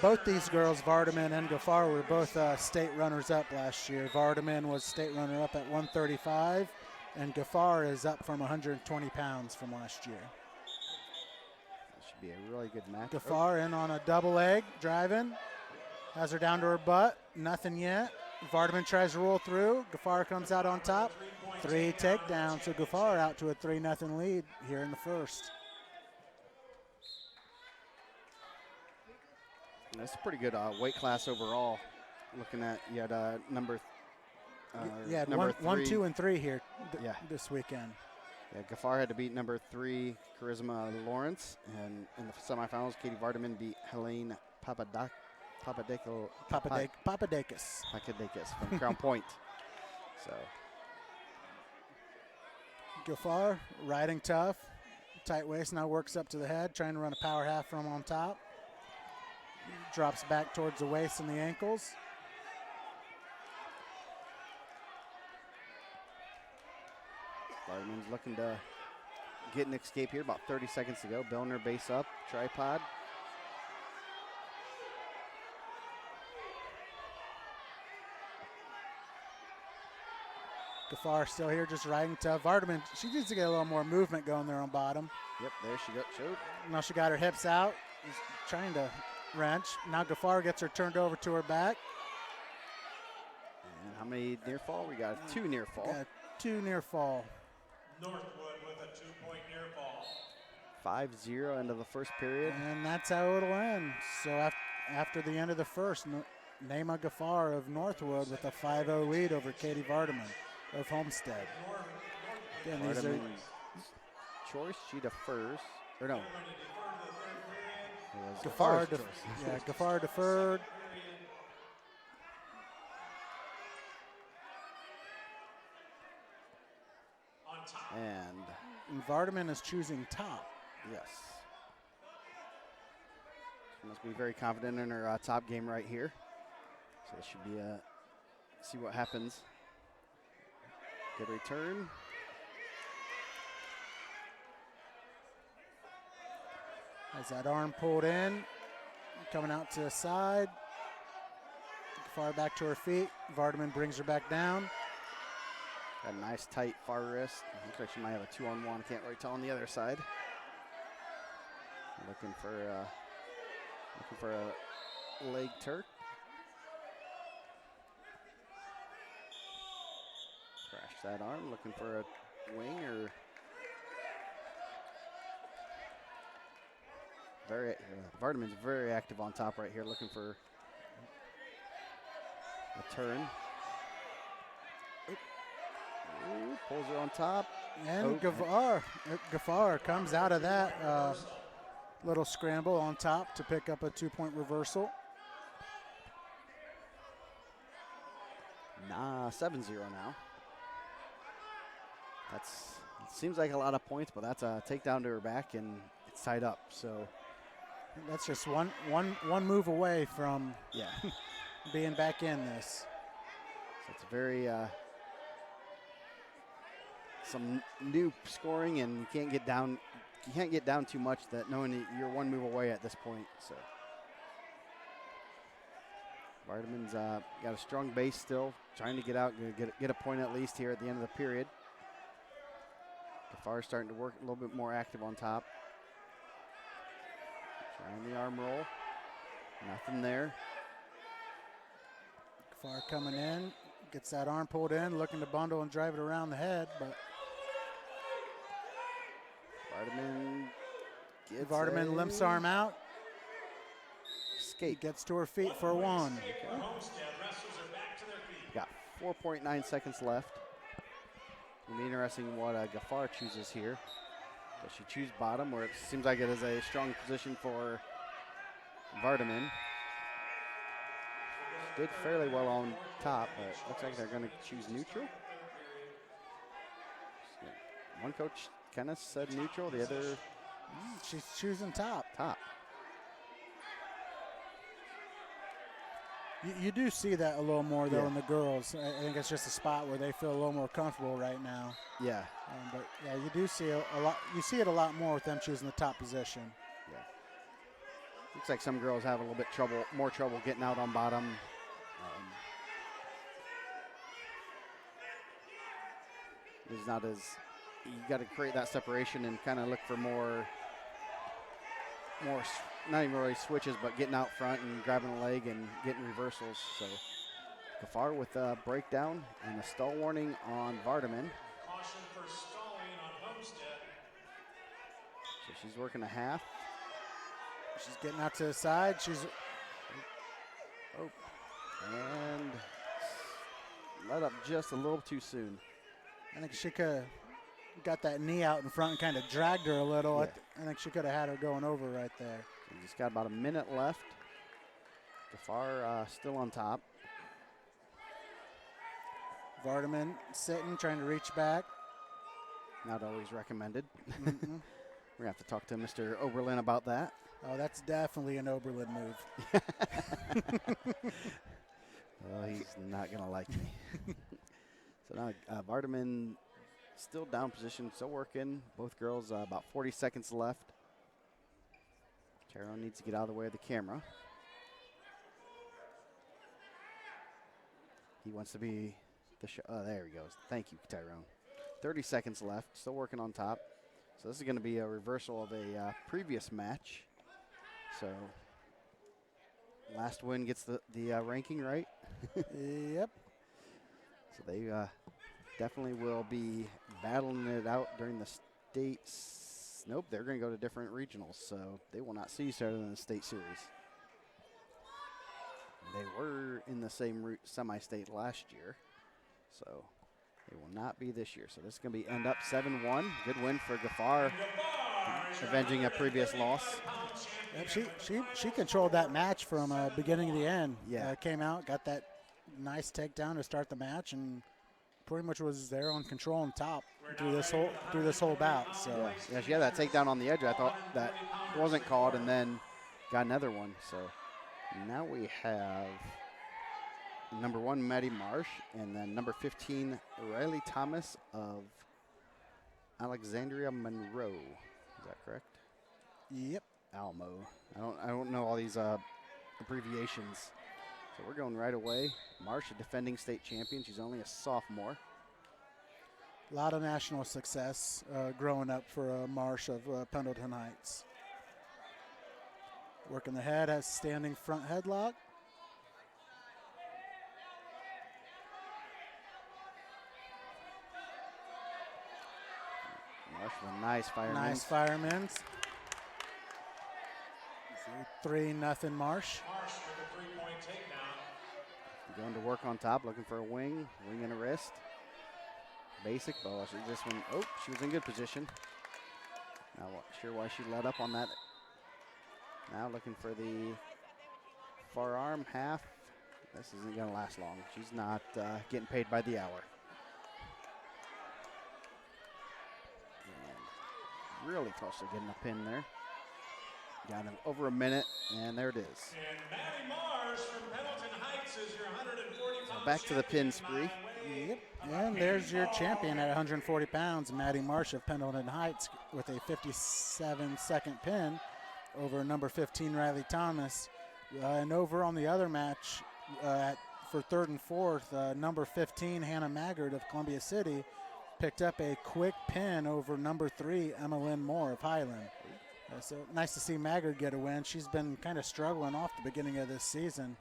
Both these girls, Vardaman and Ghaffar, were both state runners-up last year. Vardaman was state runner-up at 135, and Ghaffar is up from 120 pounds from last year. That should be a really good match. Ghaffar in on a double leg, driving. Has her down to her butt. Nothing yet. Vardaman tries to roll through. Ghaffar comes out on top. 3 takedowns, so Ghaffar out to a 3-0 lead here in the first. That's a pretty good weight class overall. Looking at, you had number number 3. 1, 2, and 3 here Yeah. this weekend. Yeah, Ghaffar had to beat number 3, Charisma Lawrence. And in the semifinals, Katie Vardaman beat Helene Papadakis from Crown Point. So Ghaffar riding tough. Tight waist, now works up to the head, trying to run a power half from on top. Drops back towards the waist and the ankles. Vardaman's looking to get an escape here. About 30 seconds to go. Building her base up. Tripod. Ghaffar still here, just riding tough. Vardaman, she needs to get a little more movement going there on bottom. Yep, there she goes. Now she got her hips out. She's trying to wrench. Now Ghaffar gets her turned over to her back. And how many near fall? We got 2 near fall. Got 2 near fall. Northwood with a 2-point near fall. 5-0 into the first period. And that's how it'll end. So after the end of the first, Naima Ghaffar of Northwood with a 5-0 lead over Katie Vardaman of Homestead. Again, these are choice, she defers. Or no. Ghaffar deferred. And Vardaman is choosing top. Yes. She must be very confident in her top game right here. So it should be see what happens. Good return. Has that arm pulled in, coming out to the side. Far back to her feet. Vardaman brings her back down. Got a nice tight far wrist. Looks like she might have a 2-on-1. Can't really tell on the other side. Looking for a leg Turk. Crash that arm. Looking for a wing or Vardaman's very active on top right here, looking for a turn. Ooh, pulls her on top. And Ghaffar comes out of that little scramble on top to pick up a 2-point reversal. 7-0 now. It seems like a lot of points, but that's a takedown to her back, and it's tied up. So that's just one move away from being back in this. So it's very some new scoring, and you can't get down. You can't get down too much. That knowing that you're one move away at this point. So Vardaman's got a strong base still, trying to get out, get a point at least here at the end of the period. Ghaffar starting to work a little bit more active on top. Trying the arm roll. Nothing there. Ghaffar coming in, gets that arm pulled in, looking to bundle and drive it around the head, but Vardaman limps arm out. Escape. Gets to her feet for one. Okay. Got 4.9 seconds left. It'll be interesting what Ghaffar chooses here. Does she choose bottom, where it seems like it is a strong position for Vardaman? Did fairly well on top, but looks like they're going to choose neutral. One coach kind of said neutral, the other she's choosing top. You do see that a little more though in the girls. I think it's just a spot where they feel a little more comfortable right now. Yeah. But yeah, you do see a lot. You see it a lot more with them choosing the top position. Yeah. Looks like some girls have a little bit more trouble getting out on bottom. It's not as, you got to create that separation and kind of look for more, not even really switches, but getting out front and grabbing a leg and getting reversals. So Ghaffar with a breakdown and a stall warning on Vardaman. Caution for stalling on Homestead. So she's working a half. She's getting out to the side. And let up just a little too soon. I think she could have got that knee out in front and kind of dragged her a little. Yeah. I think she could have had her going over right there. We just got about a minute left. Ghaffar still on top. Vardaman sitting, trying to reach back. Not always recommended. Mm-mm. We're going to have to talk to Mr. Oberlin about that. Oh, that's definitely an Oberlin move. Well, he's not going to like me. So now Vardaman still down position, still working. Both girls, about 40 seconds left. Tyrone needs to get out of the way of the camera. He wants to be the show. Oh, there he goes. Thank you, Tyrone. 30 seconds left, still working on top. So this is going to be a reversal of a previous match. So last win gets the ranking, right? Yep. So they definitely will be battling it out during the states. Nope, they're going to go to different regionals, so they will not see each other in the state series. They were in the same semi-state last year, so they will not be this year. So this is going to be end up 7-1. Good win for Ghaffar, avenging a previous loss. Yep, she controlled that match from beginning to the end. Yeah. Came out, got that nice takedown to start the match, and pretty much was there on control and top through this whole bout. So yeah, she had that takedown on the edge. I thought that wasn't called, and then got another one. So now we have number 1 Maddie Marsh, and then number 15 Riley Thomas of Alexandria Monroe. Is that correct? Yep. Almo. I don't know all these abbreviations. So we're going right away. Marsh, a defending state champion. She's only a sophomore. A lot of national success growing up for Marsh of Pendleton Heights. Working the head, has standing front headlock. Marsh with a nice fireman. Nice fireman. 3-0 Marsh. Marsh with a three-point takedown. Going to work on top, looking for a wing and a wrist. Basic, but she just went, oh, she was in good position. Not sure why she let up on that. Now looking for the forearm half. This isn't going to last long. She's not getting paid by the hour. And really close to getting a pin there. Got him over a minute, and there it is. And Maddie Mars from Pendleton Heights is your 140 pounds. So back to the pin spree. Yep, and there's your champion at 140 pounds, Maddie Marsh of Pendleton Heights, with a 57-second pin over number 15, Riley Thomas. And over on the other match, for third and fourth, number 15, Hannah Maggard of Columbia City, picked up a quick pin over number 3, Emmalyn Moore of Highland. So nice to see Maggard get a win. She's been kind of struggling off the beginning of this season,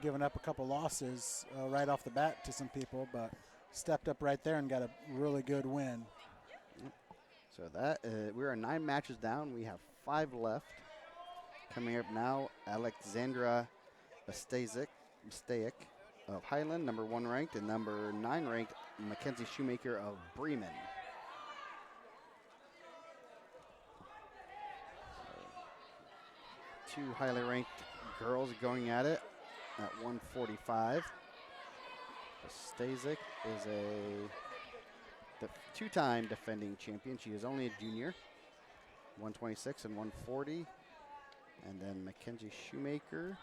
giving up a couple losses right off the bat to some people, but stepped up right there and got a really good win. So that we are 9 matches down. We have 5 left. Coming up now, Alexandra Bastaic of Highland, number 1 ranked, and number 9 ranked, Mackenzie Shoemaker of Bremen. So, 2 highly ranked girls going at it at 145. Bastaic is the 2-time defending champion. She is only a junior, 126 and 140. And then Mackenzie Shoemaker.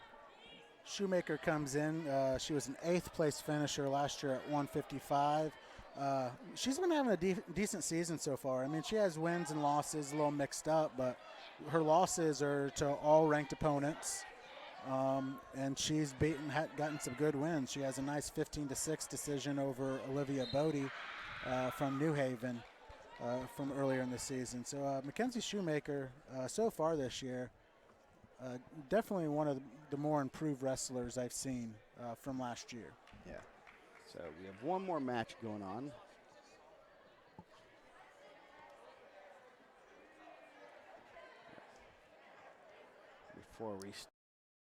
Shoemaker comes in. She was an 8th place finisher last year at 155. She's been having a decent season so far. I mean, she has wins and losses, a little mixed up, but her losses are to all ranked opponents. And she's gotten some good wins. She has a nice 15-6 decision over Olivia Bodie from New Haven from earlier in the season. So Mackenzie Shoemaker, so far this year, definitely one of the more improved wrestlers I've seen from last year. Yeah. So we have one more match going on. Before we start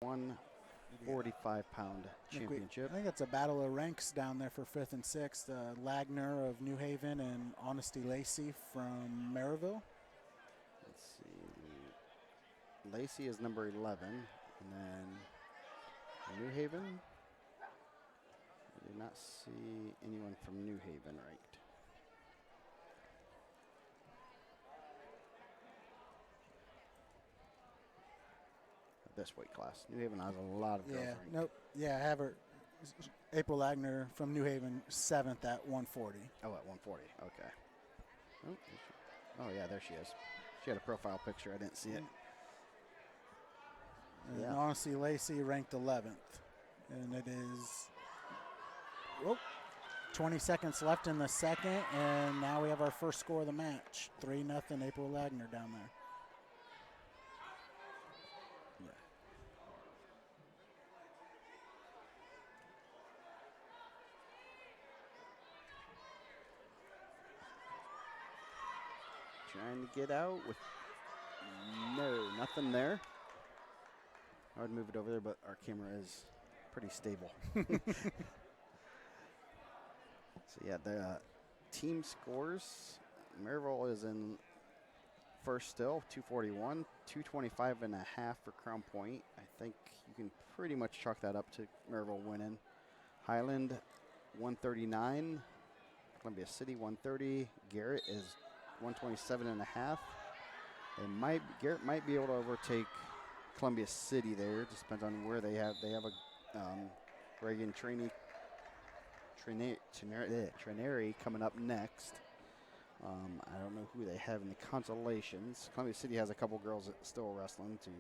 145-pound championship. I think it's a battle of ranks down there for 5th and 6th. Lagner of New Haven and Honesty Lacey from Maryville. Let's see. Lacey is number 11, and then New Haven. I did not see anyone from New Haven ranked. This weight class. New Haven has a lot of girls ranked. Nope. Yeah, I have her. April Lagner from New Haven, 7th at 140. Oh, at 140. Okay. Oh, yeah, there she is. She had a profile picture. I didn't see it. And Honesty Lacey ranked 11th. And it is 20 seconds left in the second, and now we have our first score of the match. 3-0 April Lagner down there. Trying to get out with nothing there. I would move it over there, but our camera is pretty stable. So yeah, the team scores. Maryville is in first still, 241, 225 and a half for Crown Point. I think you can pretty much chalk that up to Maryville winning. Highland, 139. Columbia City, 130. Garrett is 127 and a half. Garrett might be able to overtake Columbia City there. It just depends on where they have. They have a Reagan Trineri coming up next. I don't know who they have in the consolations. Columbia City has a couple girls that still wrestling too.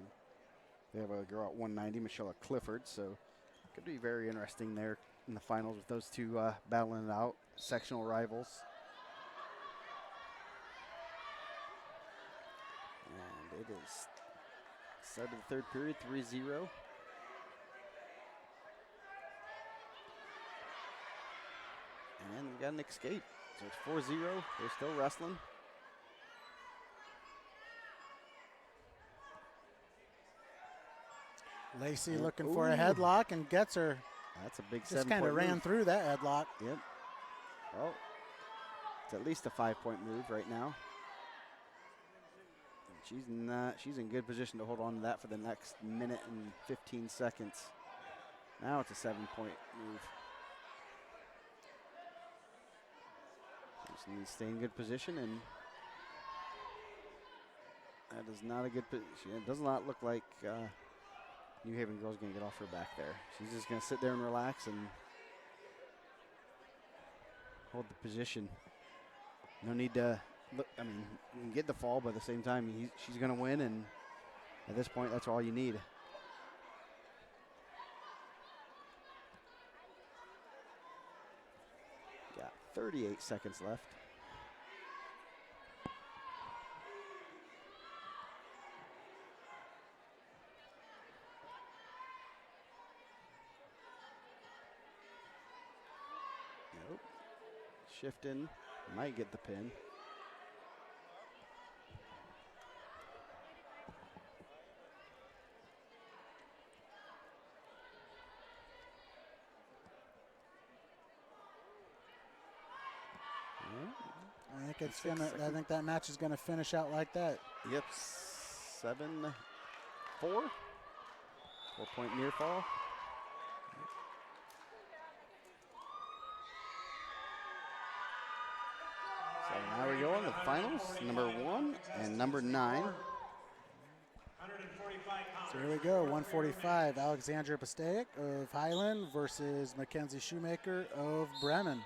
They have a girl at 190, Michelle Clifford. So could be very interesting there in the finals with those two battling it out, sectional rivals. And it is start of the third period, 3-0. And we got an escape. So it's 4-0. They're still wrestling. Lacey looking for a headlock and gets her. That's a big 7-point Just kind of ran through that headlock. Yep. Well, it's at least a 5-point move right now. And she's in good position to hold on to that for the next minute and 15 seconds. Now it's a 7-point move. Just needs to stay in good position, and that is not a good position. It does not look like New Haven girl's going to get off her back there. She's just going to sit there and relax and hold the position. No need to look. I mean, you can get the fall, but at the same time, she's going to win, and at this point, that's all you need. Got 38 seconds left. Nope. Shifting, might get the pin. I think that match is gonna finish out like that. Yep, 7-4. 4-point near fall. So now we go on the finals, number 1 and number 9. So here we go, 145, Alexandra Pastaic of Highland versus Mackenzie Shoemaker of Bremen.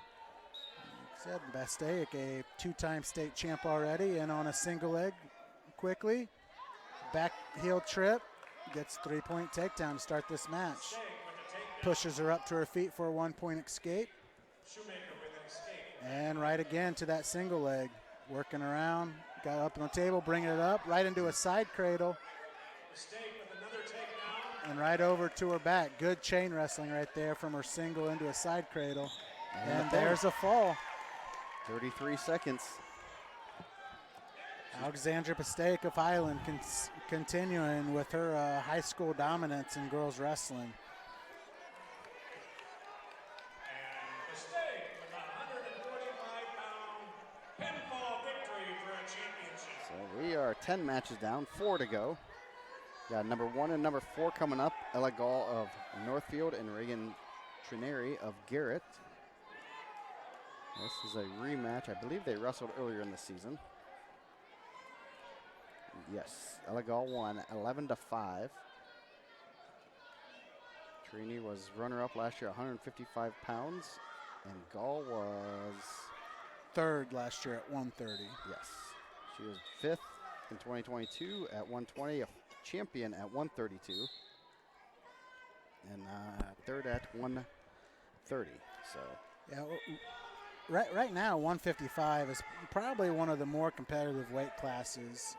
Said Pastaic, a 2-time state champ already, and on a single leg quickly. Back heel trip, gets 3-point takedown to start this match. Pushes her up to her feet for a 1-point escape. And right again to that single leg. Working around, got up on the table, bringing it up, right into a side cradle. And right over to her back. Good chain wrestling right there from her single into a side cradle. And there's a fall. 33 seconds. Alexandra Pastaic of Highland continuing with her high school dominance in girls wrestling. And Pastaic with a 145-pound pinfall victory for a championship. So we are 10 matches down, 4 to go. Got number 1 and number 4 coming up. Ella Gall of Northfield and Reagan Trineri of Garrett. This is a rematch. I believe they wrestled earlier in the season. Yes, Ella Gall won 11-5. Trini was runner-up last year, 155 pounds, and Gall was third last year at 130. Yes, she was 5th in 2022 at 120, a champion at 132, and 3rd at 130. So yeah. Right now, 155 is probably one of the more competitive weight classes.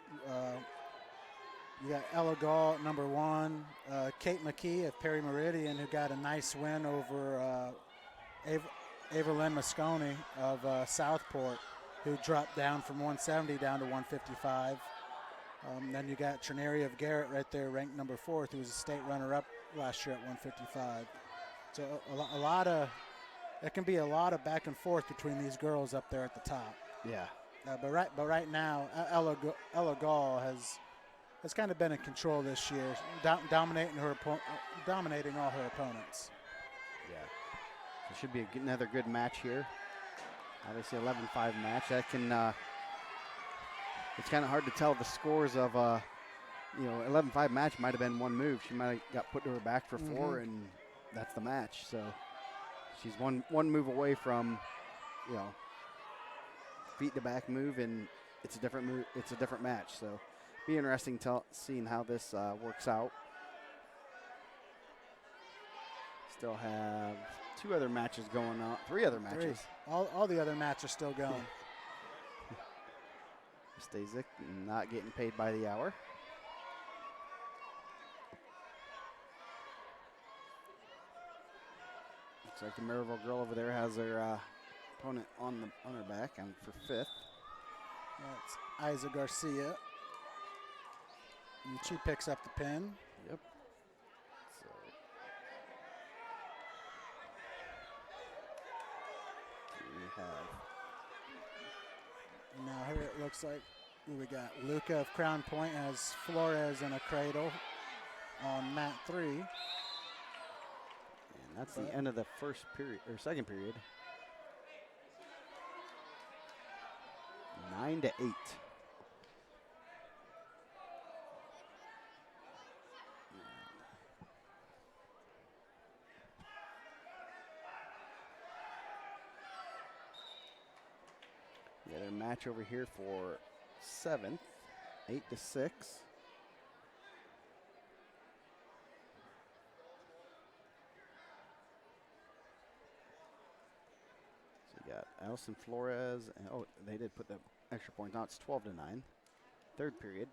You got Ella Gall at number 1, Kate McKee of Perry Meridian, who got a nice win over Ava Lynn Moscone of Southport, who dropped down from 170 down to 155. Then you got Trineri of Garrett right there, ranked number 4th, who was a state runner-up last year at 155. So a lot of... There can be a lot of back and forth between these girls up there at the top. yeah. But right now, Ella Gall has kind of been in control this year, dominating all her opponents. Yeah. So it should be another good match here. Obviously, 11-5 match. That can. It's kind of hard to tell the scores of 11-5 match might have been one move. She might have got put to her back for 4, and that's the match. So. She's one move away from, feet to back move, and it's a different move. It's a different match. So, be interesting seeing how this works out. Still have 2 other matches going on. 3 other matches. All the other matches are still going. Stasic not getting paid by the hour. Looks like the Maryville girl over there has her opponent on her back and for 5th. That's Isa Garcia. And she picks up the pin. Yep. have. Now here it looks like we got Luca of Crown Point has Flores in a cradle on mat 3. And that's the end of the first period, or second period. 9-8. The other match over here for 7th, 8-6. So you got Allison Flores, and oh, they did put the extra point. Now it's 12-9. Third period.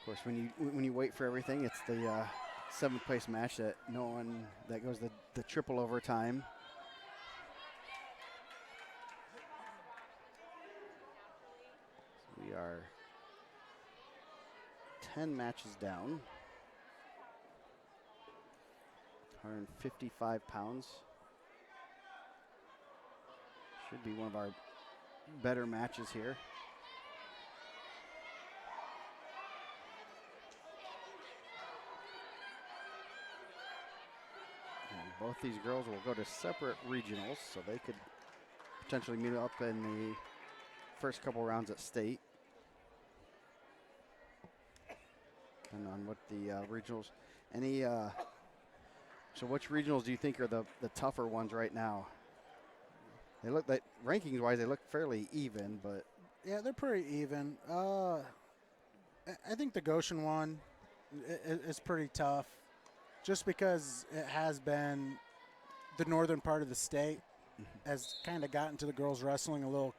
Of course, when you wait for everything, it's the 7th place match that that goes the triple overtime. So we are 10 matches down. 155 pounds. Should be one of our better matches here. Both these girls will go to separate regionals, so they could potentially meet up in the first couple rounds at state. And on what the regionals, so which regionals do you think are the tougher ones right now? They look like, rankings wise, they look fairly even, but. Yeah, they're pretty even. I think the Goshen one is pretty tough. Just because it has been the northern part of the state has kind of gotten to the girls wrestling a little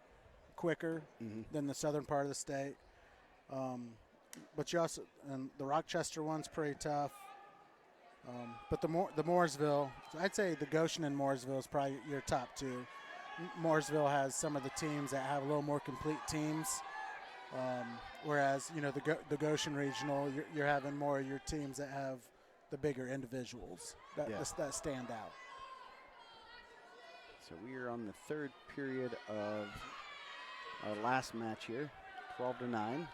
quicker than the southern part of the state. But you also, and the Rochester one's pretty tough. But the Mooresville, I'd say the Goshen and Mooresville is probably your top two. Mooresville has some of the teams that have a little more complete teams. Whereas, the Goshen regional, you're having more of your teams that have the bigger individuals that stand out. So we are on the third period of our last match here, 12-9.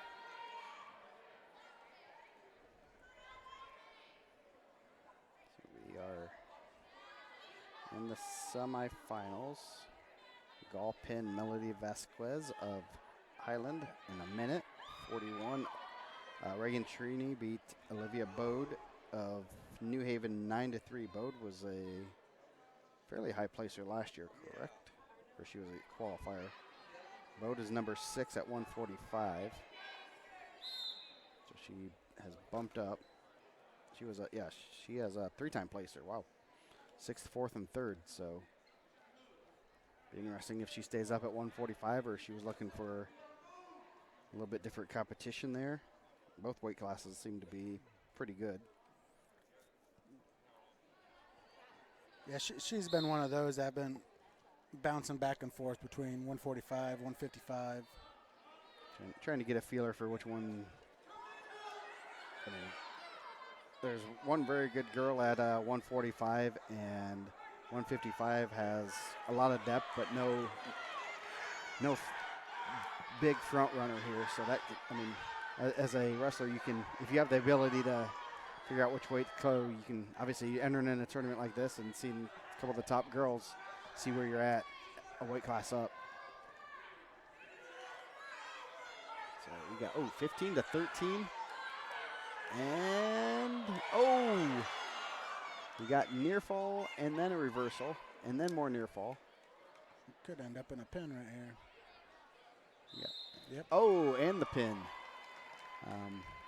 So we are in the semifinals. Gall pin Melody Vasquez of Highland in a minute, 41. Reagan Trini beat Olivia Bode of New Haven 9-3. Bode was a fairly high placer last year, correct? Or she was a qualifier. Bode is number 6 at 145. So she has bumped up. She was she has a 3-time placer. Wow. 6th, 4th, and 3rd. So be interesting if she stays up at 145 or she was looking for a little bit different competition there. Both weight classes seem to be pretty good. Yeah, she's been one of those that have been bouncing back and forth between 145, 155. Trying to get a feeler for which one. I mean, there's one very good girl at 145, and 155 has a lot of depth, but no big front runner here. So that, as a wrestler, you can, if you have the ability to figure out which weight to go, you can obviously enter in a tournament like this and see a couple of the top girls, see where you're at a weight class up. So we got 15-13, and we got near fall and then a reversal and then more near fall. Could end up in a pin right here. Yep. Oh, and the pin.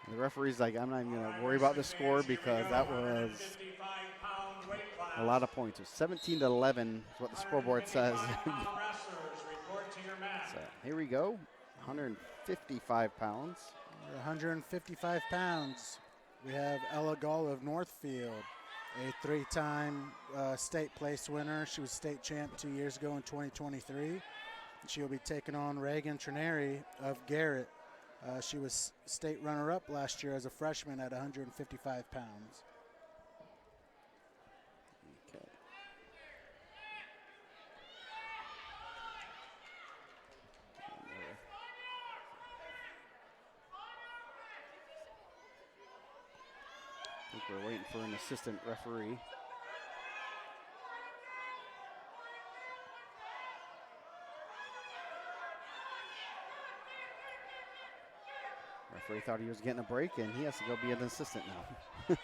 The referee's like, I'm not even going to worry about the score because that was a lot of points. It was 17-11 is what the scoreboard says. So here we go, 155 pounds. 155 pounds. We have Ella Gall of Northfield, a 3-time state place winner. She was state champ 2 years ago in 2023. She'll be taking on Reagan Trineri of Garrett, She was state runner-up last year as a freshman at 155 pounds. Okay. I think we're waiting for an assistant referee. Referee thought he was getting a break, and he has to go be an assistant now. So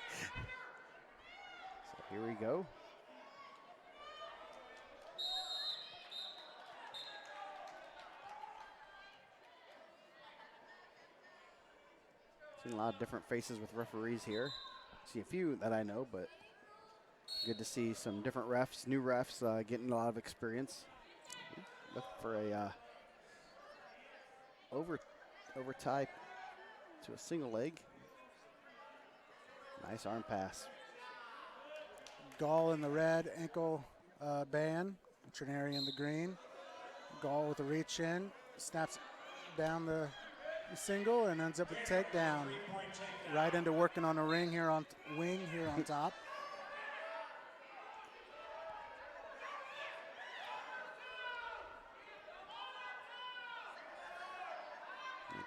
here we go. Seen a lot of different faces with referees here. See a few that I know, but good to see some different refs, new refs getting a lot of experience. Look for a over tie to a single leg. Nice arm pass. Gall in the red ankle band, Trinary in the green. Gall with a reach in, snaps down the single and ends up with a takedown. Right into working on a wing here on top.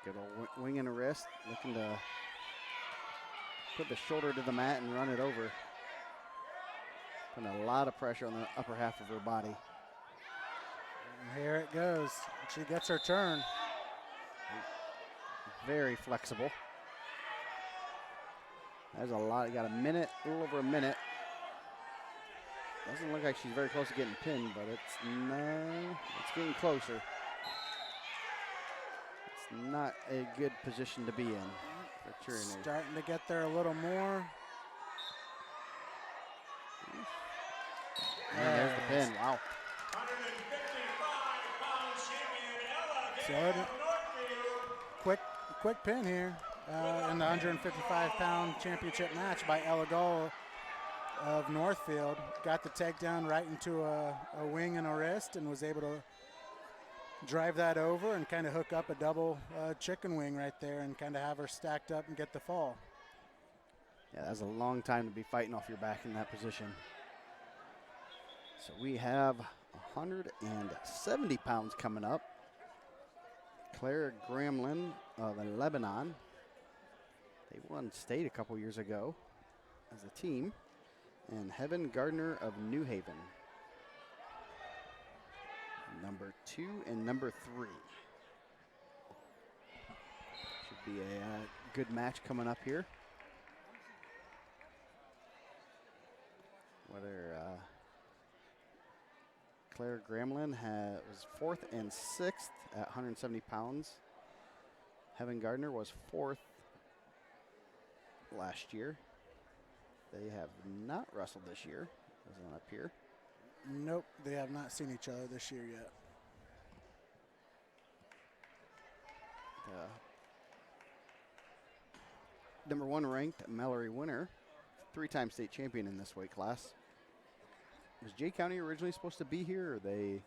Good old wing and a wrist, looking to put the shoulder to the mat and run it over. Putting a lot of pressure on the upper half of her body. And here it goes. She gets her turn. Very flexible. There's a lot. You got a minute, a little over a minute. Doesn't look like she's very close to getting pinned, but it's getting closer. It's not a good position to be in for Trinary. Starting to get there a little more. And there's the pin. Wow. 155-pound champion Ella Quick pin here in the 155-pound championship match by Ella Gall of Northfield. Got the takedown right into a wing and a wrist and was able to drive that over and kind of hook up a double chicken wing right there and kind of have her stacked up and get the fall. Yeah, that's a long time to be fighting off your back in that position. So we have 170 pounds coming up. Claire Gramlin of Lebanon. They won state a couple years ago as a team. And Heaven Gardner of New Haven. Number 2 and number 3. Should be a good match coming up here. Whether Claire Gramlin was 4th and 6th at 170 pounds. Heaven Gardner was 4th last year. They have not wrestled this year. Wasn't up here. Nope, they have not seen each other this year yet. Number 1 ranked Mallory Winner, 3-time state champion in this weight class. Was Jay County originally supposed to be here, or they?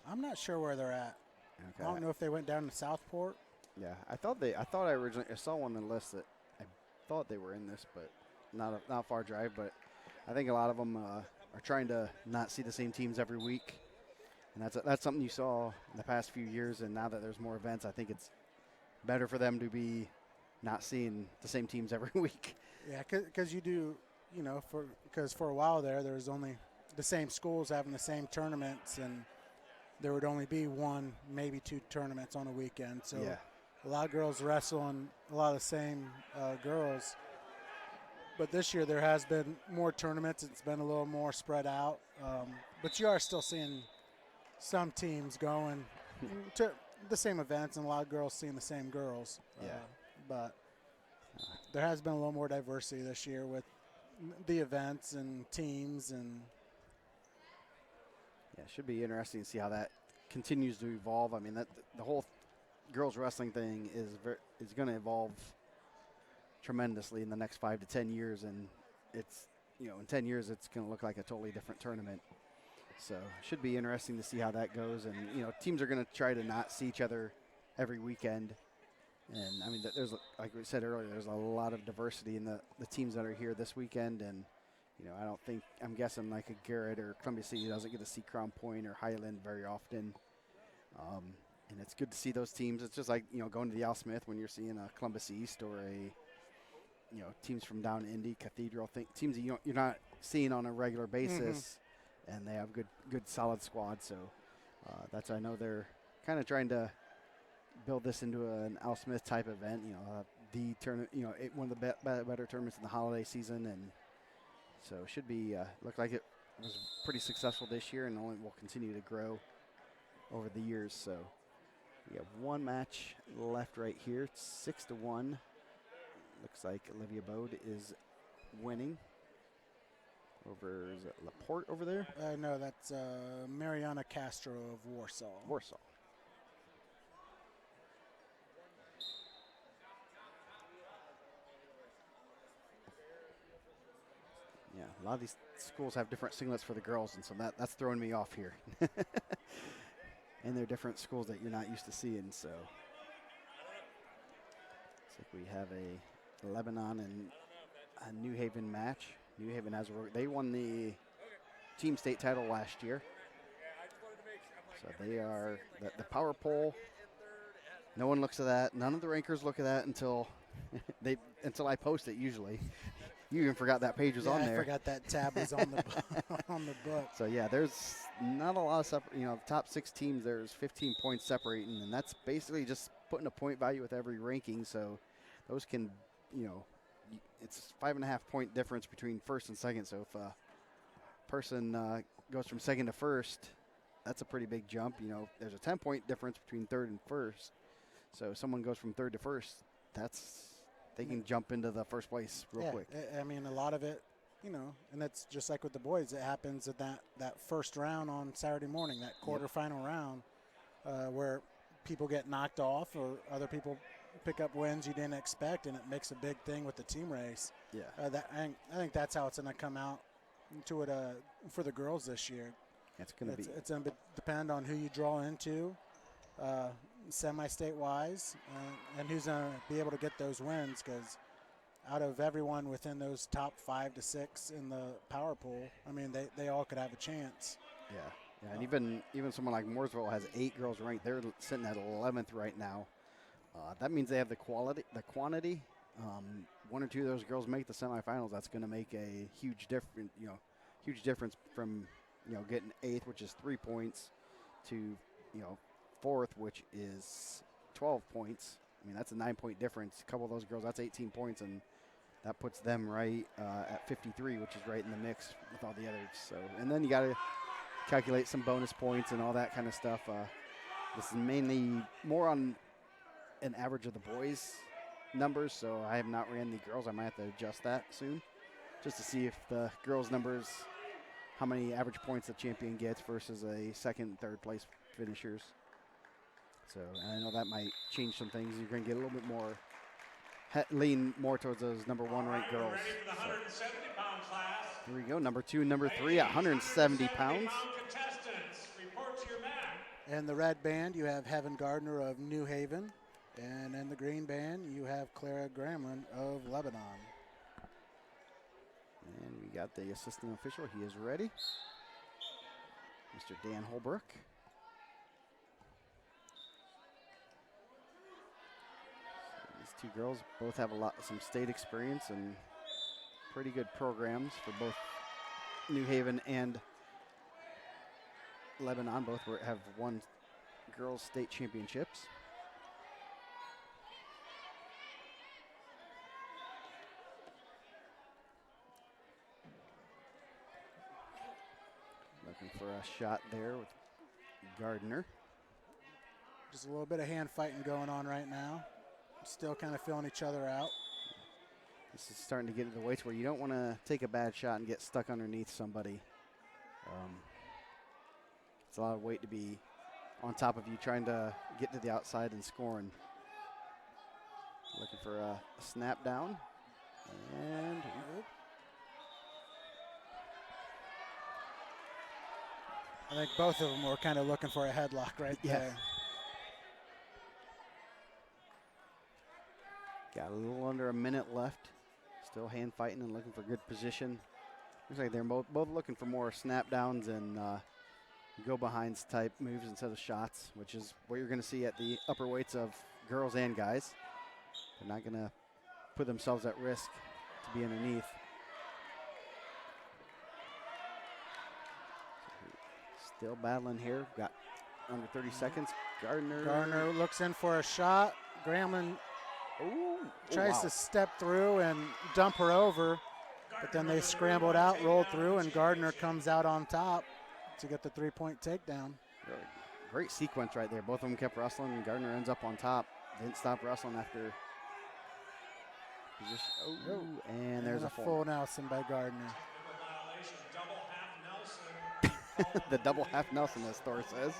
I'm not sure where they're at. Okay. I don't know if they went down to Southport. Yeah, I thought I originally saw one on the list that I thought they were in this, but not a far drive. But I think a lot of them are trying to not see the same teams every week, and that's something you saw in the past few years. And now that there's more events, I think it's better for them to be not seeing the same teams every week. Yeah, because you do, because for a while there was only the same schools having the same tournaments, and there would only be 1, maybe 2 tournaments on a weekend. So yeah. A lot of girls wrestle on a lot of the same girls. But this year there has been more tournaments. It's been a little more spread out. But you are still seeing some teams going to the same events and a lot of girls seeing the same girls. Yeah. But there has been a little more diversity this year with the events and teams. And yeah, it should be interesting to see how that continues to evolve. I mean, that the whole girls wrestling thing is going to evolve tremendously in the next 5 to 10 years, and it's in 10 years it's going to look like a totally different tournament. So it should be interesting to see how that goes. And teams are going to try to not see each other every weekend. And I mean, there's, like we said earlier, there's a lot of diversity in the teams that are here this weekend. And, you know, I'm guessing like a Garrett or Columbia City doesn't get to see Crown Point or Highland very often. And it's good to see those teams. It's just like, you know, going to the Al Smith when you're seeing a Columbus East or you know, teams from down Indy, Cathedral, teams that you're not seeing on a regular basis, and they have good solid squads. So that's, I know they're kind of trying to build this into an Al Smith type event. You know, the tournament, you know, one of the better tournaments in the holiday season, and so it should be look like it was pretty successful this year, and only will continue to grow over the years. So we have one match left right here. It's 6-1. Looks like Olivia Bode is winning over, is it Laporte over there? No, that's Mariana Castro of Warsaw. Warsaw. Yeah, a lot of these schools have different singlets for the girls, and so that's throwing me off here. And they're different schools that you're not used to seeing, so. Looks like we have a Lebanon and a New Haven match. New Haven they won the team state title last year. So they are the power pole. No one looks at that. None of the rankers look at that until I post it usually. You even forgot that page was on there. I forgot that tab was on the on the book. So yeah, there's not a lot of the top 6 teams, there's 15 points separating, and that's basically just putting a point value with every ranking. So those can, you know, it's 5.5 point difference between first and second. So if a person goes from second to first, that's a pretty big jump. You know, there's a 10 point difference between third and first. So if someone goes from third to first, they can jump into the first place real quick. I mean, a lot of it, you know, and that's just like with the boys. It happens at that first round on Saturday morning, that quarterfinal round, where people get knocked off or other people pick up wins you didn't expect, and it makes a big thing with the team race. Yeah. I think that's how it's going to come out to it for the girls this year. It's going to depend on who you draw into, semi-state wise, and who's going to be able to get those wins, because out of everyone within those top 5 to 6 in the power pool, I mean, they all could have a chance. Yeah, and even someone like Mooresville has 8 girls ranked. They're sitting at 11th right now. That means they have the quantity. 1 or 2 of those girls make the semifinals. That's going to make a huge difference from, you know, getting 8th, which is 3 points, to, you know, 4th, which is 12 points. I mean, that's a 9 point difference. A couple of those girls, that's 18 points, and that puts them right at 53, which is right in the mix with all the others. So, and then you got to calculate some bonus points and all that kind of stuff. This is mainly more on an average of the boys' numbers, so I have not ran the girls. I might have to adjust that soon, just to see if the girls' numbers, how many average points the champion gets versus a second and third place finishers. So I know that might change some things. You're going to get a little bit more, lean more towards those number 1 ranked girls. So here we go, number 2 and number 3 at 170 pounds. In the red band, you have Heaven Gardner of New Haven. And in the green band, you have Clara Gramlin of Lebanon. And we got the assistant official. He is ready. Mr. Dan Holbrook. So these 2 girls both have some state experience and pretty good programs for both New Haven and Lebanon. Both have won girls' state championships. Looking for a shot there with Gardner. Just a little bit of hand fighting going on right now. Still kind of feeling each other out. This is starting to get to the weights where you don't want to take a bad shot and get stuck underneath somebody. It's a lot of weight to be on top of you trying to get to the outside and scoring. Looking for a snap down. And I think both of them were kind of looking for a headlock right there. Got a little under a minute left. Still hand fighting and looking for good position. Looks like they're both looking for more snap downs and go behinds type moves instead of shots, which is what you're going to see at the upper weights of girls and guys. They're not going to put themselves at risk to be underneath. Still battling here. Got under 30 seconds. Gardner looks in for a shot. Grambling tries to step through and dump her over, but then they scrambled out, rolled through, and Gardner comes out on top to get the 3-point takedown. Really great sequence right there. Both of them kept wrestling, and Gardner ends up on top. Didn't stop wrestling after. And there's a full Nelson by Gardner. The double half Nelson, as Thor says.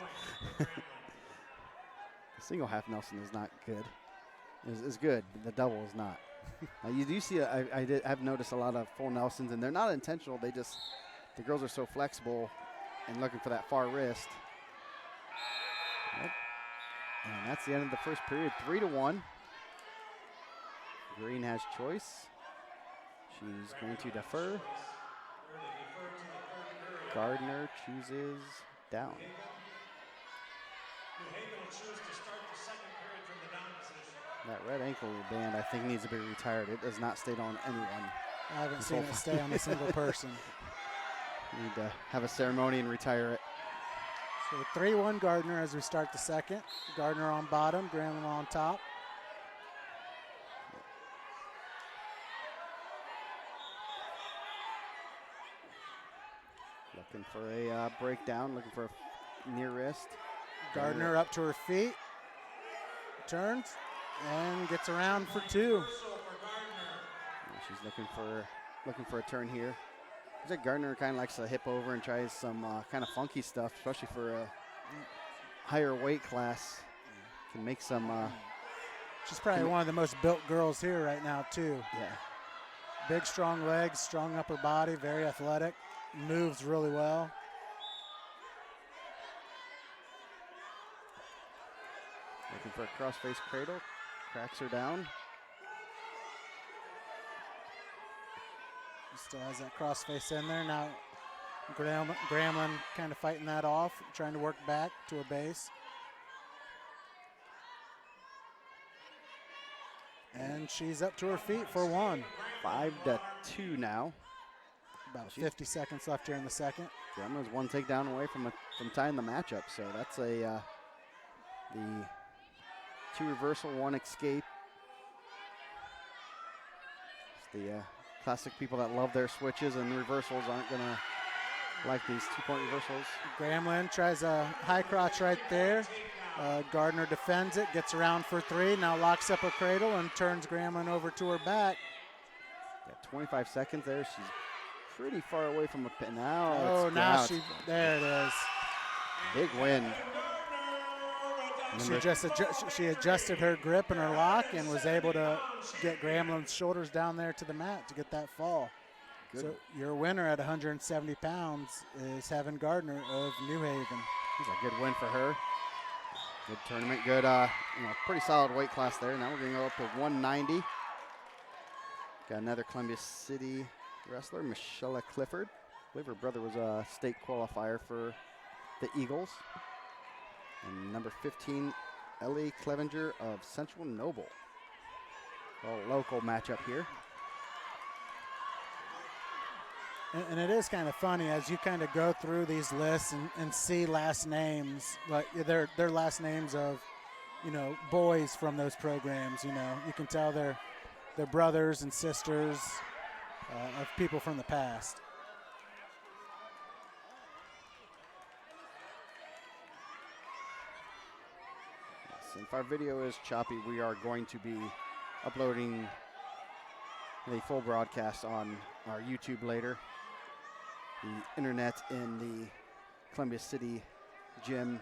The single half Nelson is not good. Is good, but the double is not. You do see, I've noticed a lot of full Nelsons, and they're not intentional. They just, the girls are so flexible and looking for that far wrist. Yep. And that's the end of the first period, 3-1. Green has choice. She's going to defer. Gardner chooses down. That red ankle band, I think, needs to be retired. It does not stay on anyone. I haven't seen it stay on a single person. Need to have a ceremony and retire it. So 3-1 Gardner as we start the second. Gardner on bottom, Grambling on top. Looking for a breakdown, looking for a near wrist. Gardner up to her feet, turns, and gets around for 2. She's looking for a turn here. Looks like Gardner kind of likes to hip over and tries some kind of funky stuff, especially for a higher weight class. Can make some. She's probably one of the most built girls here right now, too. Yeah. Big, strong legs, strong upper body, very athletic, moves really well. Looking for a crossface cradle, cracks her down. Still has that crossface in there. Now Grambling kind of fighting that off, trying to work back to a base. And she's up to her feet for 1. 5-2 now. About 50 seconds left here in the second. Grambling's one takedown away from tying the matchup, so that's the 2 reversal, 1 escape. It's the classic people that love their switches and reversals aren't gonna like these 2-point reversals. Grambling tries a high crotch right there. Gardner defends it, gets around for 3, now locks up a cradle and turns Grambling over to her back. Yeah, 25 seconds there. She's pretty far away from a pin now. There it is. Big win. She adjusted her grip and her lock and was able to get Grambling's shoulders down there to the mat to get that fall. Good. So your winner at 170 pounds is Heaven Gardner of New Haven. It's a good win for her. Good tournament, good, pretty solid weight class there. Now we're going to go up to 190. Got another Columbia City wrestler, Michelle Clifford. I believe her brother was a state qualifier for the Eagles. And number 15, Ellie Clevenger of Central Noble. A local matchup here. And it is kind of funny as you kind of go through these lists and see last names, like their last names of, boys from those programs. You can tell they're brothers and sisters of people from the past. If our video is choppy, we are going to be uploading the full broadcast on our YouTube later. The internet in the Columbia City gym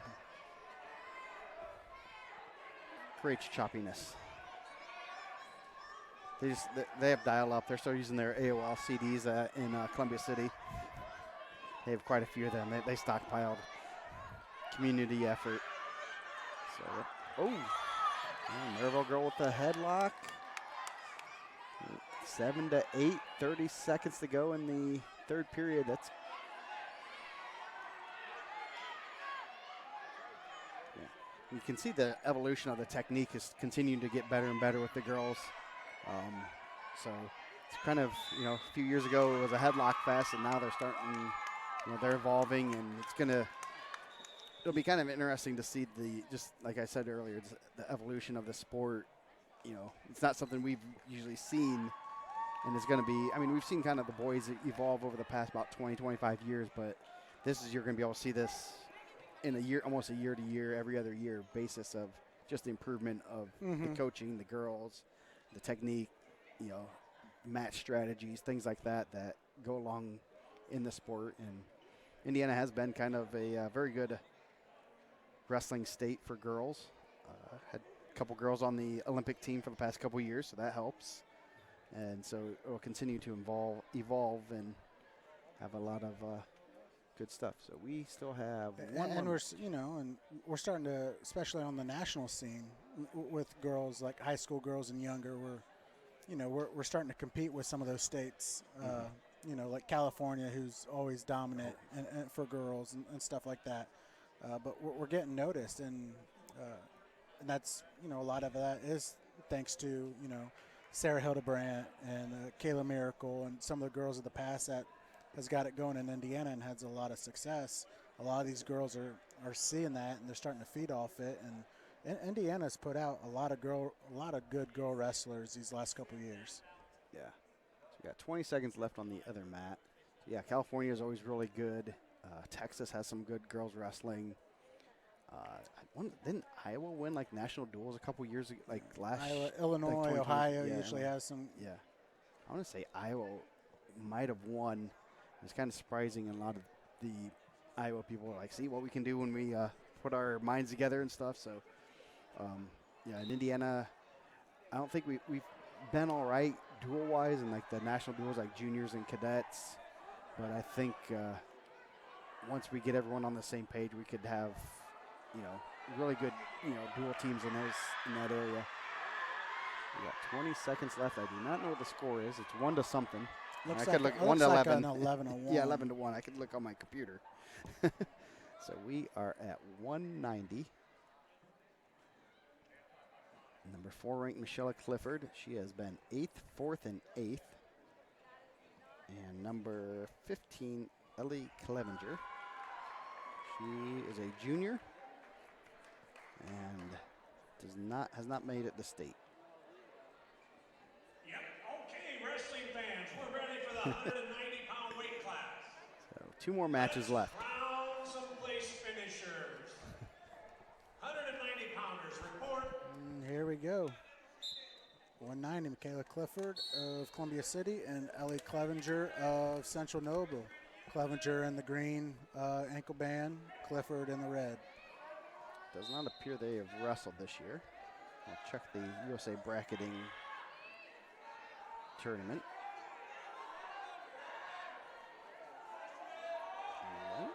creates choppiness. They have dial-up. They're still using their AOL CDs in Columbia City. They have quite a few of them. They stockpiled. Community effort. So, Maryville girl with the headlock. 7 to 8, 30 seconds to go in the third period. That's you can see the evolution of the technique is continuing to get better and better with the girls. So it's kind of, you know, a few years ago it was a headlock fest, and now they're starting, you know, they're evolving, and it'll be kind of interesting to see just like I said earlier, the evolution of the sport. You know, it's not something we've usually seen, and it's going to be, I mean, we've seen kind of the boys evolve over the past about 20, 25 years, but you're going to be able to see this in a year, almost a year to year, every other year basis of just the improvement of the coaching, the girls, the technique, you know, match strategies, things like that go along in the sport. And Indiana has been kind of a very good wrestling state for girls. Had a couple girls on the Olympic team for the past couple years, so that helps. And so it will continue to evolve and have a lot of good stuff. So we still have we're starting to, especially on the national scene with girls, like high school girls and younger, we're starting to compete with some of those states, you know, like California, who's always dominant and for girls and stuff like that. But we're getting noticed, and that's, you know, a lot of that is thanks to, you know, Sarah Hildebrandt and Kayla Miracle and some of the girls of the past that has got it going in Indiana and has a lot of success. A lot of these girls are seeing that, and they're starting to feed off it. And Indiana's put out a lot of good girl wrestlers these last couple of years. Yeah. So we got 20 seconds left on the other mat. So yeah, California is always really good. Texas has some good girls wrestling. Didn't Iowa win like national duels a couple years ago? Like last Iowa, Illinois, like Ohio usually has some. Yeah. I want to say Iowa might have won. It's kind of surprising, and a lot of the Iowa people are like, see what we can do when we put our minds together and stuff. So, yeah, in Indiana, I don't think we've been all right duel-wise in like the national duels, like juniors and cadets. But I think once we get everyone on the same page, we could have, you know, really good, you know, dual teams in that area. We got 20 seconds left. I do not know what the score is. It's 1 to something. Looks I could look 1 to like 11. An 11 to 1. Yeah, 11 to 1. I could look on my computer. So we are at 190. Number 4 ranked Michelle Clifford. She has been 8th, 4th, and 8th. And number 15, Ellie Clevenger. She is a junior and has not made it to state. Yep. Okay, wrestling fans, we're ready for the 190-pound weight class. So 2 more matches left. Crown some place finishers. 190-pounders report. Here we go. 190, Michaela Clifford of Columbia City and Ellie Clevenger of Central Noble. Clevenger in the green ankle band, Clifford in the red. Does not appear they have wrestled this year. I'll check the USA bracketing tournament. No.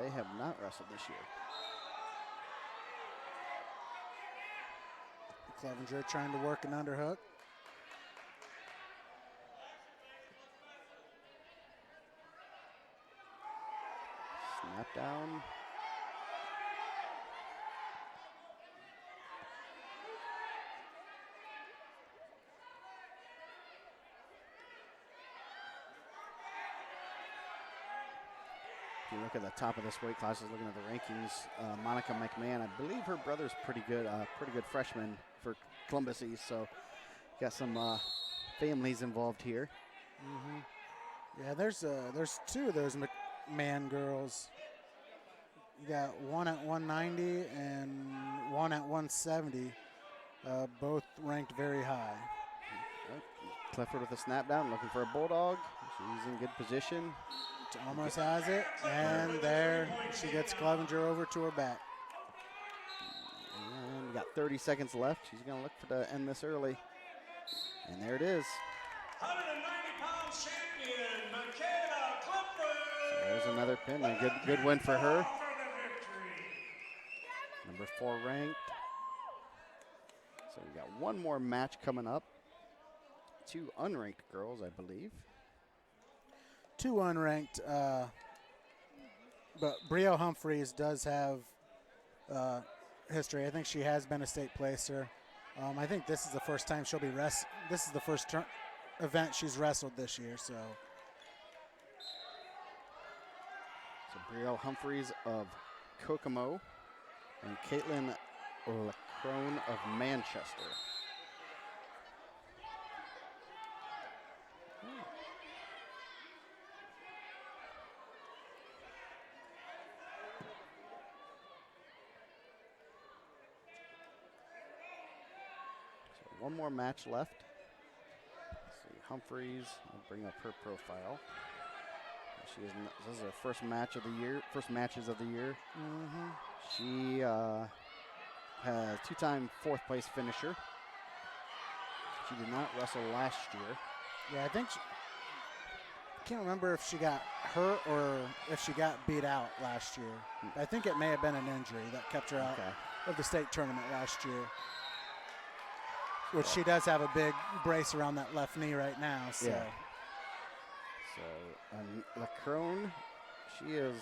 They have not wrestled this year. Clevenger trying to work an underhook. Snap down. If you look at the top of this weight class, looking at the rankings, Monica McMahon, I believe her brother's pretty good freshman for Columbus East. So got some families involved here. Yeah, there's 2 of those McMahon girls. You got one at 190 and one at 170, both ranked very high. Clifford with a snap down, looking for a bulldog. She's in good position. Almost has it, and there she gets Clevenger over to her back. And we got 30 seconds left. She's going to look to end this early. And there it is. 190-pound champion, Michaela Clifford. So there's another pin. A good win for her. Number 4 ranked. So we got one more match coming up. 2 unranked girls, I believe. 2 unranked, but Brio Humphreys does have history. I think she has been a state placer. I think this is the first time she'll be this is the first event she's wrestled this year. So Brio Humphreys of Kokomo and Caitlin Lacrone of Manchester. One more match left. Let's see, Humphreys, I'll bring up her profile. This is her first match of the year, first matches of the year. She has 2-time 4th place finisher. She did not wrestle last year. yeah, I think I can't remember if she got hurt or if she got beat out last year. I think it may have been an injury that kept her out of the state tournament last year. Which she does have a big brace around that left knee right now. So, So Lacrone, she is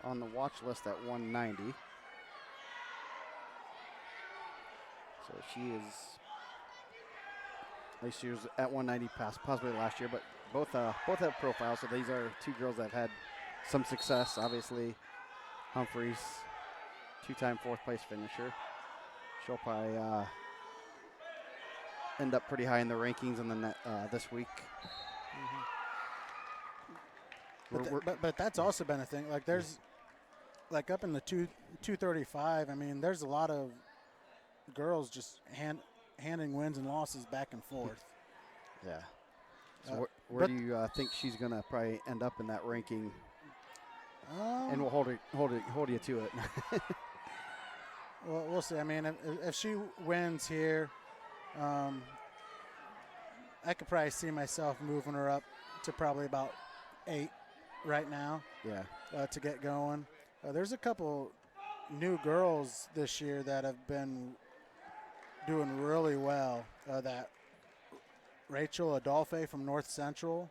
on the watch list at 190. So she is, at least she was at 190 past possibly last year, but both have profiles. So these are 2 girls that have had some success. Obviously, Humphreys, 2-time 4th place finisher. She'll probably end up pretty high in the rankings in the this week. But that's also been a thing. Like there's, like up in the 235. I mean, there's a lot of girls just handing wins and losses back and forth. Yeah. So where do you think she's gonna probably end up in that ranking? And we'll hold you to it. Well, we'll see. I mean, if she wins here, I could probably see myself moving her up to probably about 8 right now. Yeah. To get going. There's a couple new girls this year that have been doing really well. That Rachel Adolphe from North Central,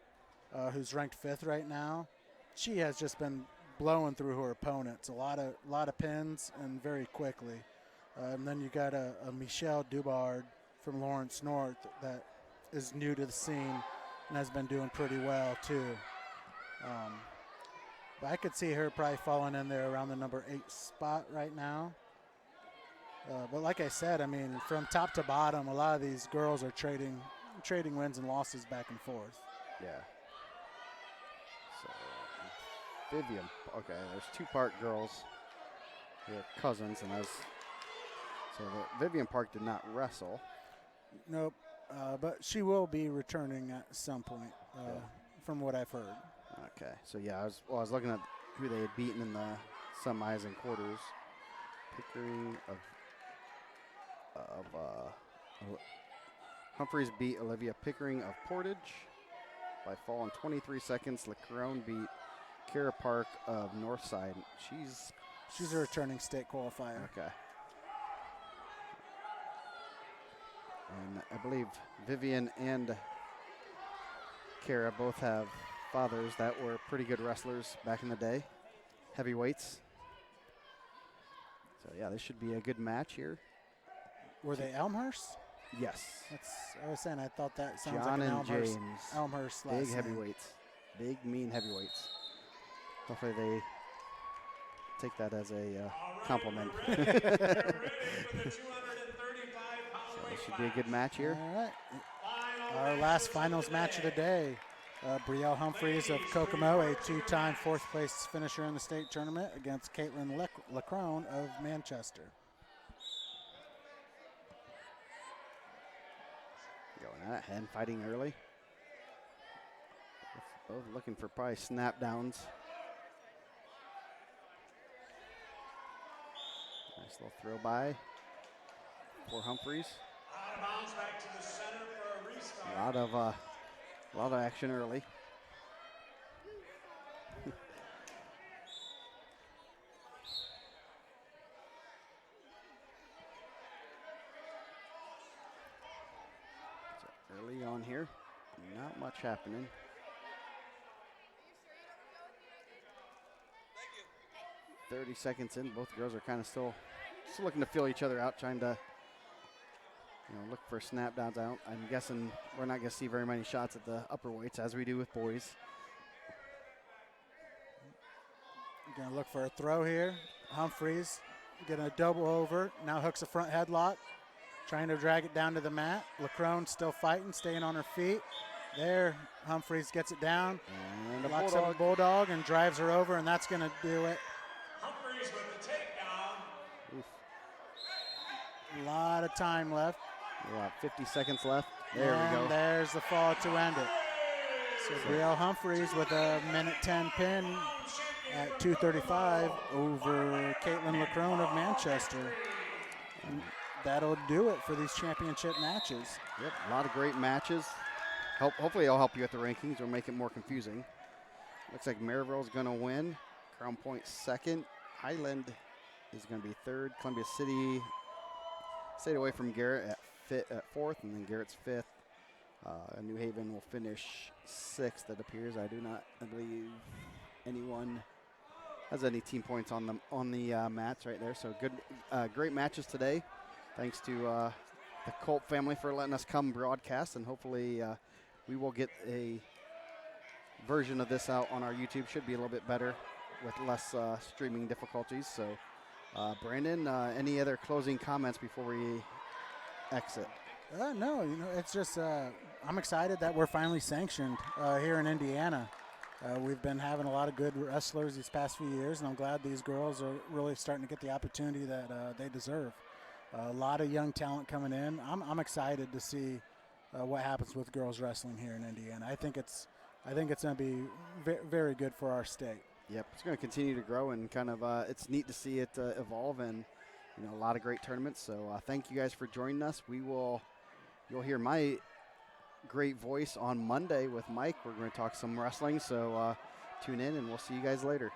who's ranked 5th right now. She has just been blowing through her opponents. A lot of pins and very quickly. And then you got a Michelle Dubard from Lawrence North that is new to the scene and has been doing pretty well too. But I could see her probably falling in there around the number 8 spot right now. But like I said, I mean, from top to bottom, a lot of these girls are trading wins and losses back and forth. Yeah. So Vivian, okay, there's 2-part girls. They're cousins, and Vivian Park did not wrestle. Nope, but she will be returning at some point, from what I've heard. Okay, so yeah, I was looking at who they had beaten in the semis and quarters. Pickering of Humphreys beat Olivia Pickering of Portage by fall in 23 seconds. Lacrone beat Kara Park of Northside. She's a returning state qualifier. Okay. And I believe Vivian and Kara both have fathers that were pretty good wrestlers back in the day, heavyweights. So yeah, this should be a good match here. Were they Elmhurst? Yes. I was saying I thought that sounds John like an and James. Elmhurst Big last heavyweights. Big, mean heavyweights. Hopefully they take that as a compliment. So this should be a good match here. All right. Our last finals match of the day. Brielle Humphreys of Kokomo, a 2-time 4th place finisher in the state tournament, against Caitlin Lacrone of Manchester. Going at it and fighting early. Both looking for probably snap downs. Nice little throw by for Humphreys. Back to the center for a restart. A lot of action early. So early on here. Not much happening. Thank you. 30 seconds in, both girls are kind of still looking to feel each other out, trying to look for snap downs out. I'm guessing we're not going to see very many shots at the upper weights as we do with boys. Going to look for a throw here. Humphreys getting a double over. Now hooks a front headlock. Trying to drag it down to the mat. Lacrone still fighting, staying on her feet. There, Humphreys gets it down. And locks up a bulldog and drives her over, and that's going to do it. Humphreys with the takedown. Oof. A lot of time left. 50 seconds left. There and we go. There's the fall to end it. So Brielle Humphreys with a minute 10 pin at 2:35 over Caitlin Lacrone of Manchester. And that'll do it for these championship matches. Yep, a lot of great matches. Hopefully it'll help you at the rankings or make it more confusing. Looks like Maryville's going to win. Crown Point second. Highland is going to be third. Columbia City stayed away from Garrett at fourth, and then Garrett's fifth. New Haven will finish sixth, it appears. I believe anyone has any team points on the mats right there. So good, great matches today. Thanks to the Colt family for letting us come broadcast, and hopefully we will get a version of this out on our YouTube. Should be a little bit better with less streaming difficulties. So, Brandon, any other closing comments before we exit? No, it's just I'm excited that we're finally sanctioned here in Indiana. We've been having a lot of good wrestlers these past few years, and I'm glad these girls are really starting to get the opportunity that they deserve. A lot of young talent coming in. I'm excited to see what happens with girls wrestling here in Indiana. I think it's going to be very good for our state. Yep, it's going to continue to grow, and kind of it's neat to see it evolve, and a lot of great tournaments. So thank you guys for joining us. You'll hear my great voice on Monday with Mike. We're going to talk some wrestling, so tune in, and we'll see you guys later.